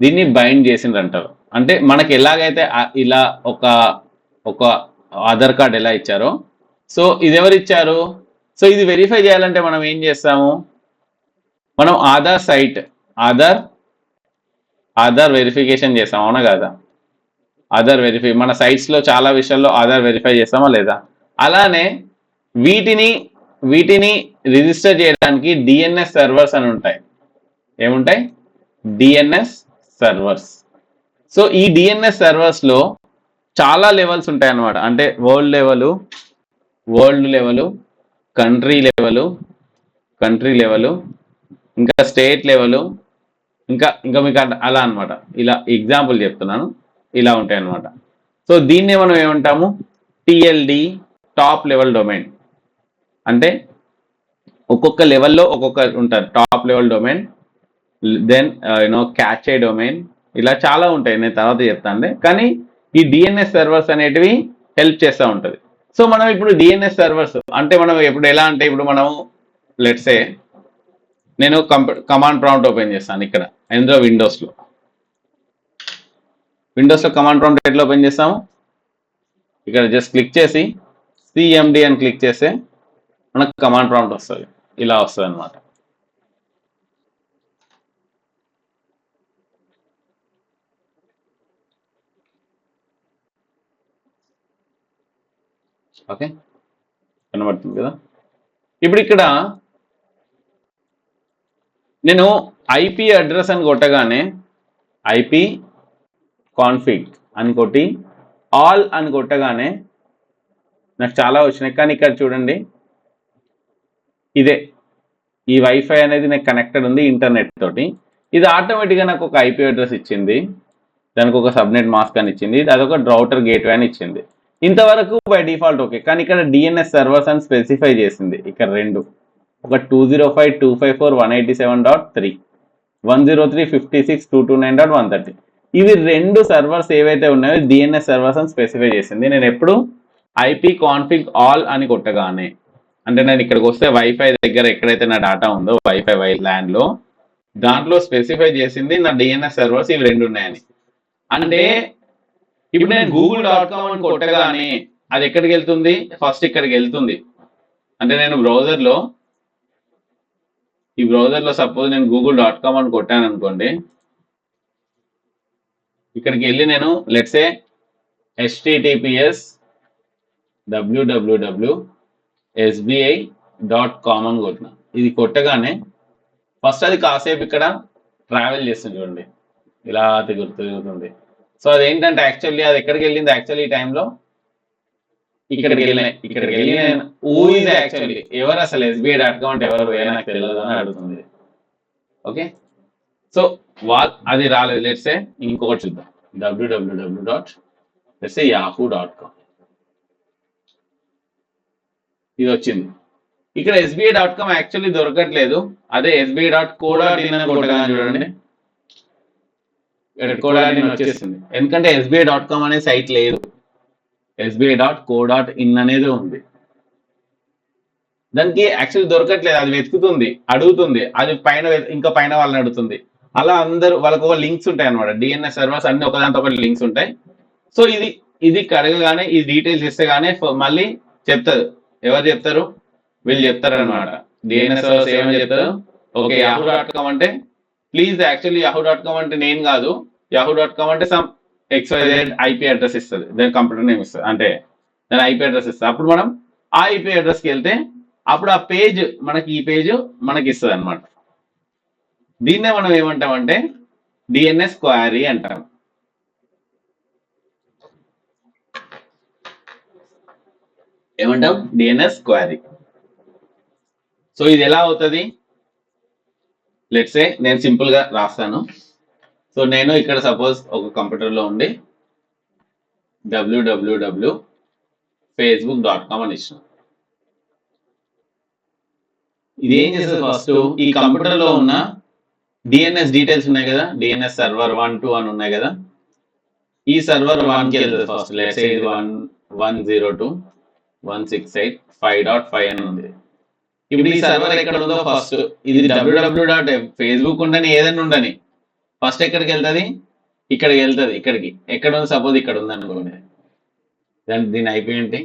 దీన్ని బైండ్ చేసిండ్రు అంటారు. అంటే మనకి ఎలాగైతే ఇలా ఒక ఆధార్ కార్డ్ ఎలా ఇచ్చారో, సో ఇది ఎవరు ఇచ్చారు, సో ఇది వెరిఫై చేయాలంటే మనం ఏం చేస్తాము, మనం ఆధార్ సైట్ ఆధార్ వెరిఫికేషన్ చేస్తాం, అవునా కదా. ఆధార్ వెరిఫై మన సైట్స్లో చాలా విషయాల్లో ఆధార్ వెరిఫై చేస్తామా లేదా. అలానే వీటిని రిజిస్టర్ చేయడానికి డిఎన్ఎస్ సర్వర్స్ అని ఉంటాయి. ఏముంటాయి, డిఎన్ఎస్ సర్వర్స్. సో ఈ డిఎన్ఎస్ సర్వర్స్లో చాలా లెవెల్స్ ఉంటాయి అన్నమాట. అంటే వరల్డ్ లెవెలు, కంట్రీ లెవెలు, ఇంకా స్టేట్ లెవెలు, ఇంకా మీకు అలా అనమాట. ఇలా ఎగ్జాంపుల్ చెప్తున్నాను, ఇలా ఉంటాయి అన్నమాట. సో దీన్నే మనం ఏమంటాము టిఎల్డి, టాప్ లెవెల్ డొమైన్. అంటే ఒక్కొక్క లెవెల్లో ఒక్కొక్క ఉంటుంది, top level domain, then cache domain, ఇలా చాలా ఉంటాయి, నేను తర్వాత చెప్తాను. కానీ ఈ డిఎన్ఎస్ సర్వర్స్ అనేటివి హెల్ప్ చేస్తూ ఉంటుంది. సో మనం ఇప్పుడు డిఎన్ఎస్ సర్వర్స్ అంటే మనం ఎప్పుడు ఎలా అంటే, ఇప్పుడు మనం లెట్స్ సే నేను కమాండ్ ప్రాంప్ట్ ఓపెన్ చేస్తాను ఇక్కడ, ఎందులో విండోస్లో కమాండ్ ప్రాంప్ట్ ఎట్లా ఓపెన్ చేస్తాము, ఇక్కడ జస్ట్ క్లిక్ చేసి సిఎండి అని క్లిక్ చేస్తే మనకు కమాండ్ ప్రాంప్ట్ వస్తుంది, ఇలా వస్తుంది అనమాట. ఓకే, కనబడుతుంది కదా. ఇప్పుడు ఇక్కడ నేను ఐపీ అడ్రస్ అని కొట్టగానే ఐపీ కాన్ఫిగ్ అని కొట్టి ఆల్ అని కొట్టగానే నాకు చాలా వచ్చినాయి. కానీ ఇక్కడ చూడండి, ఇదే ఈ వైఫై అనేది నాకు కనెక్టెడ్ ఉంది ఇంటర్నెట్ తోటి. ఇది ఆటోమేటిక్గా నాకు ఒక ఐపీ అడ్రస్ ఇచ్చింది, దానికి ఒక సబ్నెట్ మాస్క్ అని ఇచ్చింది, అదొక రౌటర్ గేట్వే అని ఇచ్చింది. ఇంతవరకు బై డిఫాల్ట్ ఓకే. కానీ ఇక్కడ డిఎన్ఎస్ సర్వర్స్ అని స్పెసిఫై చేసింది. ఇక్కడ రెండు, ఒక 205.254.187.3, 103.56.229.130. ఇవి రెండు సర్వర్స్ ఏవైతే ఉన్నాయో డిఎన్ఎస్ సర్వర్స్ అని స్పెసిఫై చేసింది. నేను ఎప్పుడు ఐపీ కాన్ఫిగ్ ఆల్ అని కొట్టగానే, అంటే నేను ఇక్కడికి వస్తే వైఫై దగ్గర ఎక్కడైతే నా డేటా ఉందో వైఫై ల్యాండ్లో, దాంట్లో స్పెసిఫై చేసింది నా డిఎన్ఎస్ సర్వర్స్ ఇవి రెండు ఉన్నాయని. అంటే ఇప్పుడు నేను google.com అని కొట్టగానే అది ఎక్కడికి వెళ్తుంది, ఫస్ట్ ఇక్కడికి వెళ్తుంది. అంటే నేను ఈ బ్రౌజర్లో సపోజ్ నేను google.com అని కొట్టాను అనుకోండి, ఇక్కడికి వెళ్ళి నేను లెట్స్ సే https www.sbi.com అని కొట్టిన. ఇది కొట్టగానే ఫస్ట్ అది కాసేపు ఇక్కడ ట్రావెల్ చేస్తుంది, చూడండి ఇలా తిరుగుతుంది. సో అదేంటంటే యాక్చువల్లీ అది ఎక్కడికి వెళ్ళింది, యాక్చువల్లీ ఈ టైంలో ఇక్కడికి వెళ్ళి యాక్చువల్లీ ఎవరు అసలు SBI.com అంటే ఎవరు నాకు తెలియదు అని అడుగుతుంది. ఓకే, సో అది రాలేదు. లెట్స్ సే ఇంకొకటి చూద్దాం, www.yahoo.com. ఇది వచ్చింది. ఇక్కడ SBI.com యాక్చువల్లీ దొరకట్లేదు. అదే SBI.co.in అని కొట్టగానే చూడండి, co.in వచ్చేసింది. ఎందుకంటే SBI.com అనే సైట్ లేదు, SBI.co.in అనేది ఉంది. దానికి యాక్చువల్లీ దొరకట్లేదు, అది వెతుకుతుంది, అడుగుతుంది, అది పైన ఇంకా పైన వాళ్ళని అడుగుతుంది. అలా అందరూ వాళ్ళకు ఒక లింక్స్ ఉంటాయి అనమాట, DNS సర్వర్స్ అన్ని ఒకదాంతో ఒకటి లింక్స్ ఉంటాయి. సో ఇది కడగగానే ఈ డీటెయిల్స్ ఇస్తే గానీ మళ్ళీ చెప్తారు. ఎవరు చెప్తారు? వీళ్ళు చెప్తారు అనమాట. DNS సర్వర్స్ ఏమని చెప్తారు? ఓకే, yahoo.com అంటే ప్లీజ్, యాక్చువల్లీ yahoo.com అంటే నేను కాదు, yahoo.com అంటే సమ్ XYZ IP అడ్రస్ ఇస్తుంది, దాని కంప్యూటర్ నేమ్ ఇస్తుంది, అంటే దాని IP అడ్రస్ ఇస్తుంది. అప్పుడు మనం ఆ IP అడ్రస్కి వెళ్తే అప్పుడు ఆ పేజ్ మనకి, ఈ పేజ్ మనకి ఇస్తుంది అనమాట. దీన్నే మనం ఏమంటామంటే DNS క్వైరీ అంటాం. ఏమంటాం? DNS query. సో ఇది ఎలా అవుతుంది? లెట్స్ సే నేను సింపుల్ గా రాస్తాను. సో నేను ఇక్కడ సపోజ్ ఒక కంప్యూటర్లో ఉండి www.facebook.com అని ఇచ్చిన. ఇది ఏం చేస్తుంది? ఫస్ట్ ఈ కంప్యూటర్లో ఉన్న DNS డీటెయిల్స్ ఉన్నాయి కదా, DNS సర్వర్ 1, 2 అని ఉన్నాయి కదా, ఈ సర్వర్ 1కి వెళ్తుంది ఫస్ట్. లెట్స్ సే ఇది 102.168.5.5 అని ఉంది. ఇప్పుడు ఈ సర్వర్ ఎక్కడ ఉందో ఫస్ట్, ఇది www.facebook ఉండని ఏదైనా ఉండని ఫస్ట్ ఎక్కడికి వెళ్తుంది? ఇక్కడికి వెళ్తుంది. ఇక్కడికి ఎక్కడ ఉంది? సపోజ్ ఇక్కడ ఉంది అనుకోండి, దీని IP ఏంటి?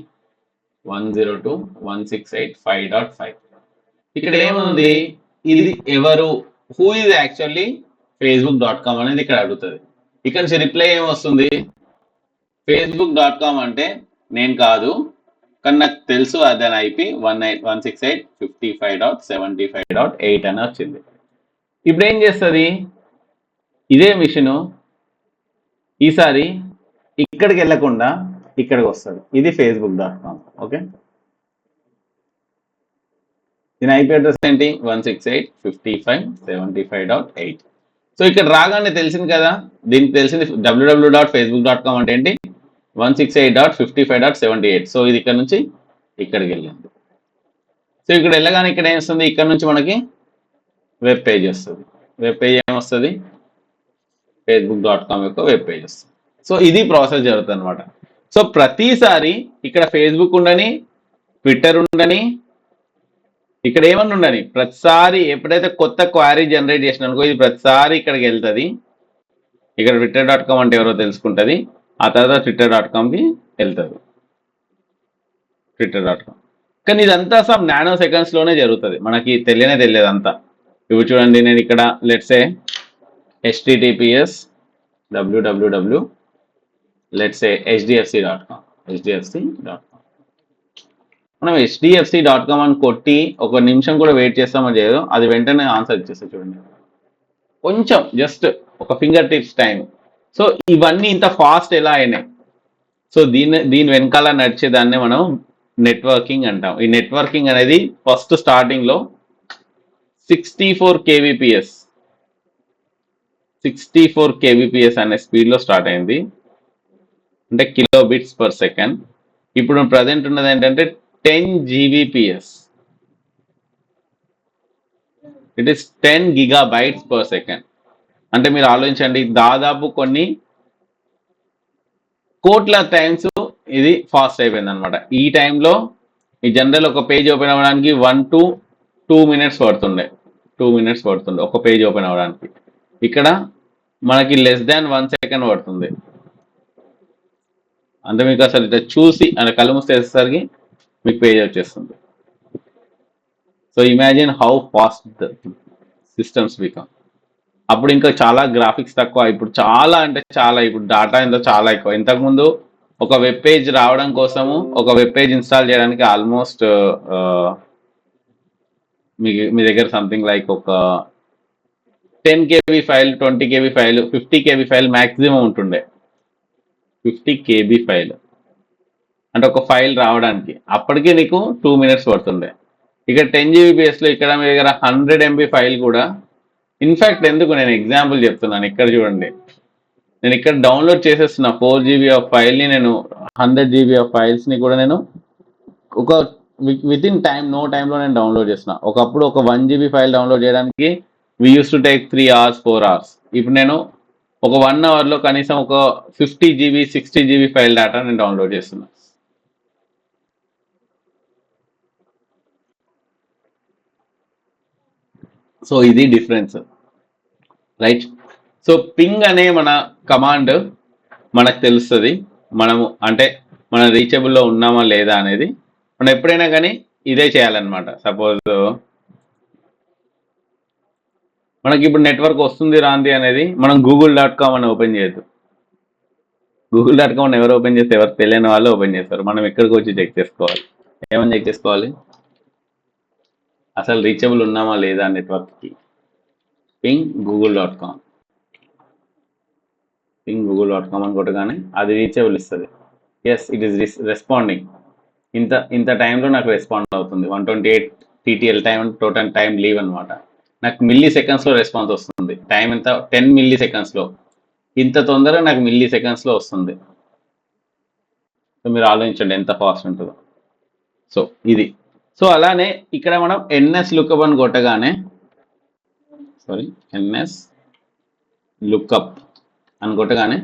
102.168.5.5. ఇక్కడ ఏముంది? ఇది ఎవరు, హూ ఈజ్ యాక్చువల్లీ facebook.com అనేది ఇక్కడ అడుగుతుంది. ఇక్కడ నుంచి రిప్లై ఏమొస్తుంది? facebook.com అంటే నేను కాదు, కానీ నాకు తెలుసు దాని IP 168.55.75.8 అని వచ్చింది. ఇప్పుడు ఏం చేస్తుంది ఇదే మిషను? ఈసారి ఇక్కడికి వెళ్ళకుండా ఇక్కడికి వస్తుంది. ఇది facebook.com. ఓకే, దీని IP అడ్రస్ ఏంటి? 168.55.75.8. సో ఇక్కడ రాగానే తెలిసింది కదా, దీనికి తెలిసింది www.facebook.com అంటే ఏంటి? 168.55.78. సో ఇది ఇక్కడ నుంచి ఇక్కడికి వెళ్ళింది. సో ఇక్కడ వెళ్ళగానే ఇక్కడ ఏం వస్తుంది? ఇక్కడ నుంచి మనకి వెబ్ పేజ్ వస్తుంది. వెబ్ పేజ్ ఏమొస్తుంది? facebook.com యొక్క వెబ్ పేజ్ వస్తుంది. సో ఇది ప్రాసెస్ జరుగుతుంది అనమాట. సో ప్రతిసారి ఇక్కడ ఫేస్బుక్ ఉండని, ట్విట్టర్ ఉండని, ఇక్కడ ఏమన్నా ఉండని, ప్రతిసారి ఎప్పుడైతే కొత్త క్వైరీ జనరేట్ చేసిన అనుకో, ఇది ప్రతిసారి ఇక్కడికి వెళ్తుంది. ఇక్కడ twitter.com అంటే ఎవరో తెలుసుకుంటుంది, ఆ తర్వాత twitter.comకి వెళ్తుంది. twitter.com. కానీ ఇదంతా సమ్ నానో సెకండ్స్లోనే జరుగుతుంది, మనకి తెలియదు అంతా. ఇప్పుడు చూడండి, నేను ఇక్కడ let's say https www let's say hdfc.com. మనం hdfc.com అని కొట్టి ఒక నిమిషం కూడా వెయిట్ చేస్తామని చేయదు, అది వెంటనే ఆన్సర్ ఇచ్చేస్తుంది. చూడండి, కొంచెం జస్ట్ ఒక ఫింగర్ టిప్స్ టైం. సో ఇవన్నీ ఇంత ఫాస్ట్ ఎలా అయినాయి? సో దీని వెనకాల నడిచేదాన్ని మనం నెట్వర్కింగ్ అంటాం. ఈ నెట్వర్కింగ్ అనేది ఫస్ట్ స్టార్టింగ్లో 64 kbps అనే స్పీడ్లో స్టార్ట్ అయింది, అంటే కిలోబిట్స్ పర్ సెకండ్. ఇప్పుడు ప్రజెంట్ ఉన్నది ఏంటంటే 10 Gbps. It is 10 gigabytes per second. అంటే మీరు ఆలోచించండి, దాదాపు కొన్ని కోట్ల టైమ్స్ ఇది ఫాస్ట్ అయిపోయింది అనమాట. ఈ టైంలో ఈ జనరల్ ఒక పేజ్ ఓపెన్ అవ్వడానికి 1 to 2 minutes పడుతుండే, ఒక పేజ్ ఓపెన్ అవ్వడానికి. ఇక్కడ మనకి లెస్ దాన్ 1 second పడుతుంది. అంటే మీకు అసలు ఇట్లా చూసి అంటే కళ్ళు మూసేసరికి మీకు పేజ్ వచ్చేస్తుంది. So imagine how fast the systems become. అప్పుడు ఇంకా చాలా గ్రాఫిక్స్ తక్కువ, ఇప్పుడు చాలా అంటే చాలా, ఇప్పుడు డేటా ఎంతో చాలా ఎక్కువ. ఇంతకుముందు ఒక వెబ్ పేజ్ రావడం కోసము, ఒక వెబ్ పేజ్ ఇన్స్టాల్ చేయడానికి ఆల్మోస్ట్ మీ దగ్గర సంథింగ్ లైక్ ఒక 10 KB file, 20 KB file, 50 KB file maximum ఉంటుండే. 50 KB ఫైల్ అంటే ఒక ఫైల్ రావడానికి అప్పటికే నీకు 2 minutes పడుతుండే. ఇక్కడ 10 Gbpsలో ఇక్కడ మీ దగ్గర 100 MB ఫైల్ కూడా, ఇన్ఫ్యాక్ట్ ఎందుకు నేను ఎగ్జాంపుల్ చెప్తున్నాను, ఇక్కడ చూడండి, నేను ఇక్కడ డౌన్లోడ్ చేసేస్తున్నా 4 GB ఆఫ్ ఫైల్ని, నేను 100 GB ఆఫ్ ఫైల్స్ని కూడా నేను ఒక విత్ ఇన్ టైం, నో టైంలో నేను డౌన్లోడ్ చేస్తున్నా. ఒకప్పుడు ఒక 1 GB ఫైల్ డౌన్లోడ్ చేయడానికి వి use to take 3 hours 4 hours. ఇప్పుడు నేను ఒక 1 hourలో కనీసం ఒక 50 GB 60 GB ఫైల్ డేటా నేను డౌన్లోడ్ చేస్తున్నా. సో ఇది డిఫరెన్స్, రైట్? సో పింగ్ అనే మన కమాండ్ మనకు తెలుస్తుంది మనము అంటే మన రీచబుల్లో ఉన్నామా లేదా అనేది. మనం ఎప్పుడైనా కానీ ఇదే చేయాలన్నమాట. సపోజ్ మనకి ఇప్పుడు నెట్వర్క్ వస్తుంది రాంది అనేది మనం google.com అని ఓపెన్ చేయొద్దు. google.com అని ఎవరు ఓపెన్ చేస్తే, ఎవరు తెలియని వాళ్ళు ఓపెన్ చేస్తారు. మనం ఎక్కడికి వచ్చి చెక్ చేసుకోవాలి. ఏమని చెక్ చేసుకోవాలి? అసలు రీచబుల్ ఉన్నామా లేదా నెట్వర్క్కి. పింగ్ google.com, పింగ్ google.com అని కొట్టగానే అది రీచబుల్ ఇస్తుంది. Yes, it is responding. ఇంత టైంలో నాకు రెస్పాండ్ అవుతుంది. 128 TTL time, total time leave అనమాట. నాకు మిల్లీ సెకండ్స్లో రెస్పాన్స్ వస్తుంది. టైం ఎంత? 10 మిల్లీ సెకండ్స్లో. ఇంత తొందరగా నాకు మిల్లీ సెకండ్స్లో వస్తుంది. సో మీరు ఆలోచించండి ఎంత ఫాస్ట్ ఉంటుందో. సో ఇది. సో అలానే ఇక్కడ మనం ఎన్ఎస్ లుకప్ అని కొట్టగానే, ఎన్ఎస్ లుకప్ అని కొట్టగానే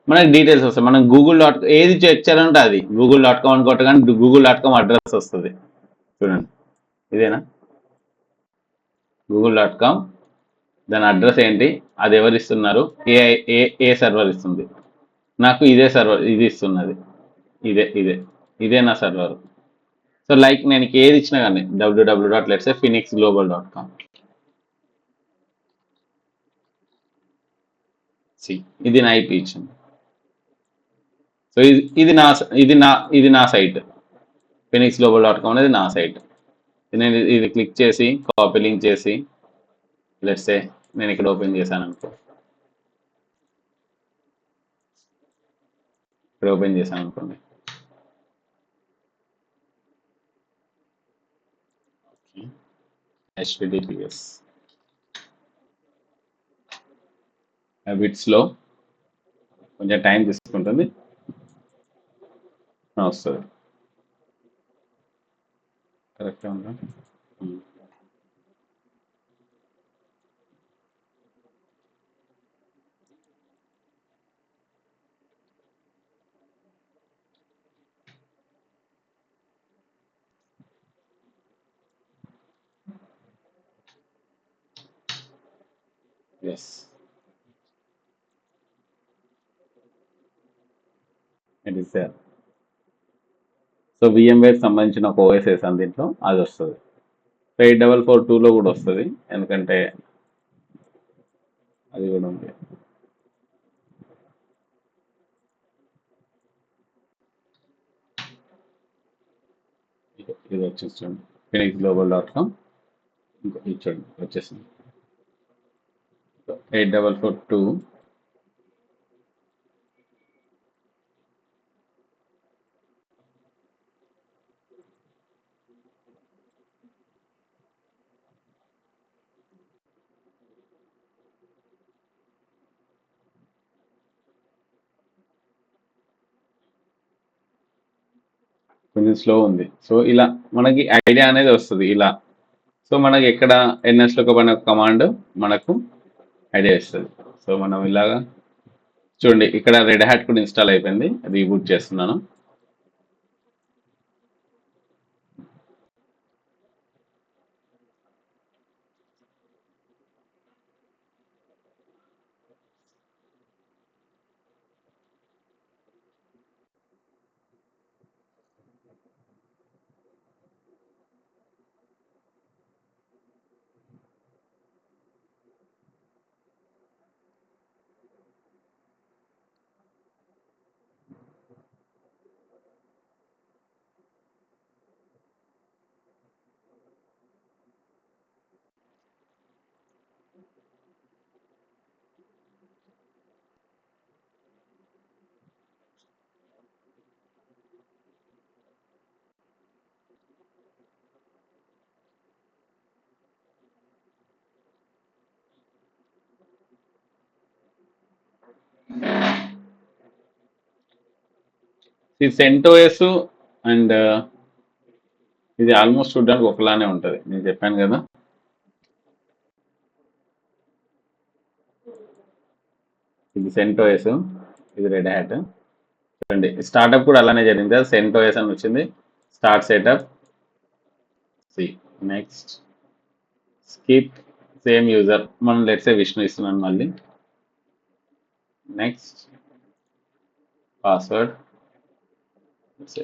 మనకి డీటెయిల్స్ వస్తాయి. మనం ఏది చెక్ చేయాలంటే అది google.com అని కొట్టగానే google.com అడ్రస్ వస్తుంది. చూడండి, ఇదేనా google.com? దాని అడ్రస్ ఏంటి, అది ఎవరు ఇస్తున్నారు, ఏ సర్వర్ ఇస్తుంది? నాకు ఇదే సర్వర్ ఇది ఇస్తున్నది. ఇదే నా సర్వర్. సో లైక్ నేను ఏది ఇచ్చినా కానీ www.phoenixglobal.com. ఇది నా ఐపీ ఇచ్చింది. సో ఇది నా సైట్. phoenixglobal.com అనేది నా సైట్. నేను ఇది క్లిక్ చేసి కాపీ లింక్ చేసి, లెట్స్ సే నేను ఇక్కడ ఓపెన్ చేశాను అనుకో, ఇక్కడ ఓపెన్ చేశాను అనుకోండి. HTTPS బిట్స్లో కొంచెం టైం తీసుకుంటుంది, వస్తుంది. కరెక్ట్గా ఉందా? Yes, it is there. So VMware సంబంధించిన ఒక OS వేసాను దీంట్లో, అది వస్తుంది. సో 8442లో కూడా వస్తుంది, ఎందుకంటే అది కూడా ఉంది. ఇది వచ్చేసి చూడండి, phoenixglobal.com. ఇది చూడండి వచ్చేసింది 8442. కొంచెం స్లో ఉంది. సో ఇలా మనకి ఐడియా అనేది వస్తుంది ఇలా. సో మనకి ఎక్కడ ఎన్ఎస్లో ఒక కమాండ్ మనకు ఐడియా ఇస్తుంది. సో మనం ఇలాగా చూడండి, ఇక్కడ రెడ్ హ్యాట్ కూడా ఇన్స్టాల్ అయిపోయింది, రీబూట్ చేస్తున్నాను. ఈ CentOS అండ్ ఇది ఆల్మోస్ట్ చూడడానికి ఒకలానే ఉంటుంది, నేను చెప్పాను కదా. ఇది CentOS, ఇది రెడ్ హ్యాట్. చూడండి స్టార్ట్అప్ కూడా అలానే జరిగింది కదా, CentOS అని వచ్చింది. Start setup, see next skip same user, మనం లెట్సే విష్ణు ఇస్తున్నాను మళ్ళీ. Next password, next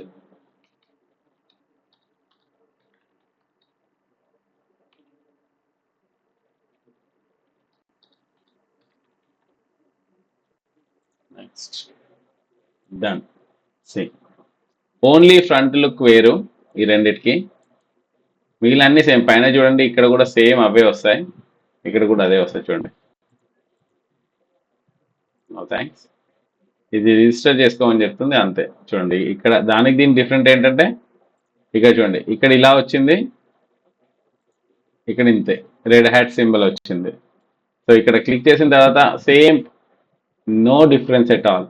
done. Same, only front look వేరు ఈ రెండిటికి, మిగిలిన సేమ్. పైన చూడండి ఇక్కడ కూడా సేమ్ అవే వస్తాయి, ఇక్కడ కూడా అదే వస్తాయి చూడండి. థ్యాంక్స్. ఇది రిజిస్టర్ చేసుకోమని చెప్తుంది అంతే. చూడండి ఇక్కడ దానికి దీని డిఫరెంట్ ఏంటంటే, ఇక్కడ చూడండి ఇక్కడ ఇలా వచ్చింది, ఇక్కడ ఇంతే రెడ్ హ్యాట్ సింబల్ వచ్చింది. సో ఇక్కడ క్లిక్ చేసిన తర్వాత same, no difference at all.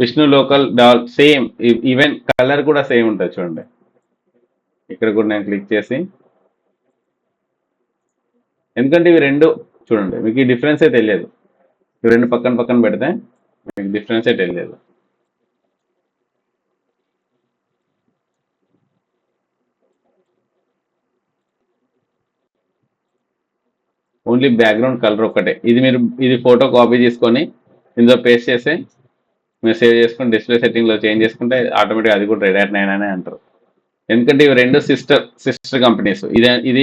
Vishnu local డాల్ సేమ్, ఈవెన్ కలర్ కూడా సేమ్ ఉంటుంది చూడండి. ఇక్కడ కూడా నేను క్లిక్ చేసి, ఎందుకంటే ఇవి రెండు చూడండి మీకు ఈ డిఫరెన్సే తెలియదు. ఇవి రెండు పక్కన పక్కన పెడితే మీకు డిఫరెన్సే తెలియదు. ఓన్లీ బ్యాక్గ్రౌండ్ కలర్ ఒక్కటే. ఇది మీరు ఇది ఫోటో కాపీ చేసుకొని ఇందులో పేస్ట్ చేస్తే మీరు సేవ్ చేసుకుని డిస్ప్లే సెట్టింగ్లో చేంజ్ చేసుకుంటే ఆటోమేటిక్ అది కూడా రెడ్ హ్యాట్ 9 అనే అంటారు. ఎందుకంటే ఇవి రెండు సిస్టర్ కంపెనీస్. ఇది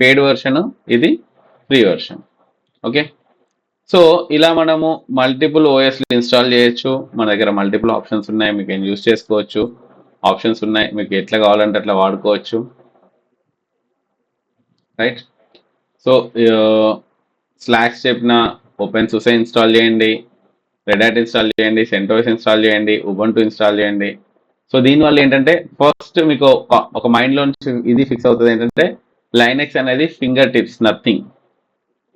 పెయిడ్ వర్షన్, ఇది ఫ్రీ వర్షన్. ఓకే, సో ఇలా మనము మల్టిపుల్ ఓఎస్లు ఇన్స్టాల్ చేయొచ్చు. మన దగ్గర మల్టిపుల్ ఆప్షన్స్ ఉన్నాయి, మీకు యూజ్ చేసుకోవచ్చు. ఆప్షన్స్ ఉన్నాయి, మీకు ఎట్లా కావాలంటే అట్లా వాడుకోవచ్చు. రైట్, సో స్లాక్స్ చెప్పిన ఓపెన్ సూసే ఇన్స్టాల్ చేయండి, రెడ్ హ్యాట్ ఇన్స్టాల్ చేయండి, CentOS ఇన్స్టాల్ చేయండి, ఉబుంటు ఇన్స్టాల్ చేయండి. సో దీనివల్ల ఏంటంటే ఫస్ట్ మీకు ఒక మైండ్లో నుంచి ఇది ఫిక్స్ అవుతుంది ఏంటంటే లైనక్స్ అనేది ఫింగర్ టిప్స్, నథింగ్.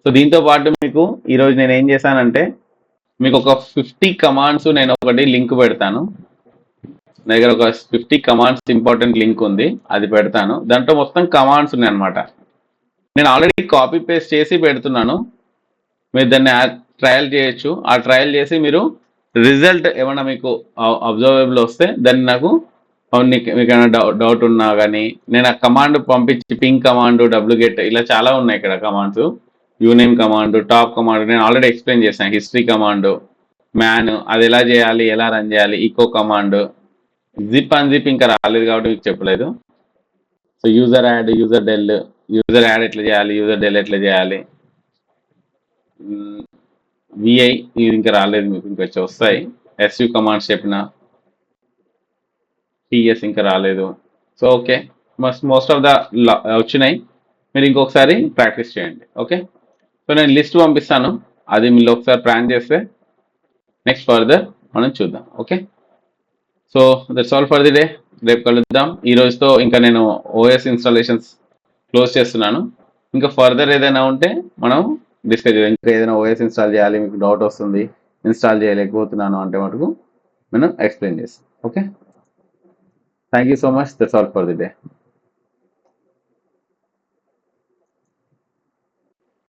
సో దీంతో పాటు మీకు ఈరోజు నేను ఏం చేశానంటే మీకు ఒక 50 కమాండ్స్ నేను ఒకటి లింక్ పెడతాను. నా దగ్గర ఒక 50 కమాండ్స్ ఇంపార్టెంట్ లింక్ ఉంది, అది పెడతాను. దాంట్లో మొత్తం కమాండ్స్ ఉన్నాయి అనమాట. నేను ఆల్రెడీ కాపీ పేస్ట్ చేసి పెడుతున్నాను, మీరు దాన్ని ట్రయల్ చేయొచ్చు. ఆ ట్రయల్ చేసి మీరు రిజల్ట్ ఏమైనా మీకు అబ్జర్వబుల్ వస్తే దాన్ని నాకు మీకు ఏమైనా డౌట్ ఉన్నా కానీ నేను ఆ కమాండ్ పంపించి, పింక్ కమాండ్, డబ్ల్యూగెట్, ఇలా చాలా ఉన్నాయి ఇక్కడ కమాండ్స్. యూనేమ్ కమాండ్, టాప్ కమాండ్ నేను ఆల్రెడీ ఎక్స్ప్లెయిన్ చేశాను. హిస్టరీ కమాండ్, మ్యాన్ అది ఎలా చేయాలి, ఎలా రన్ చేయాలి, ఈకో కమాండ్, జిప్ అన్జిప్ ఇంకా రాలేదు కాబట్టి మీకు చెప్పలేదు. So user add, user add ఎట్లా చేయాలి, యూజర్ డెల్ ఎట్లా చేయాలి, విఐ ఇది ఇంకా రాలేదు మీకు, ఇంకా వస్తాయి. ఎస్యూ కమాండ్స్ చెప్పిన, టిఎస్ ఇంకా రాలేదు. So okay, most of the వచ్చినాయి, మీరు ఇంకొకసారి ప్రాక్టీస్ చేయండి. ఓకే, సో నేను లిస్ట్ పంపిస్తాను, అది మీరు ఒకసారి ప్లాన్ చేస్తే నెక్స్ట్ ఫర్దర్ మనం చూద్దాం. Okay, so that's all for the day. రేపు కలుద్దాం. ఈ రోజుతో ఇంకా నేను ఓఎస్ ఇన్స్టాలేషన్స్ క్లోజ్ చేస్తున్నాను. ఇంకా ఫర్దర్ ఏదైనా ఉంటే మనం డిస్కస్ చేయాలి. ఇంకా ఏదైనా ఓఎస్ ఇన్స్టాల్ చేయాలి, మీకు డౌట్ వస్తుంది, ఇన్స్టాల్ చేయలేకపోతున్నాను అంటే మటుకు మనం ఎక్స్ప్లెయిన్ చేస్తాం. Okay, thank you so much. That's all for the day.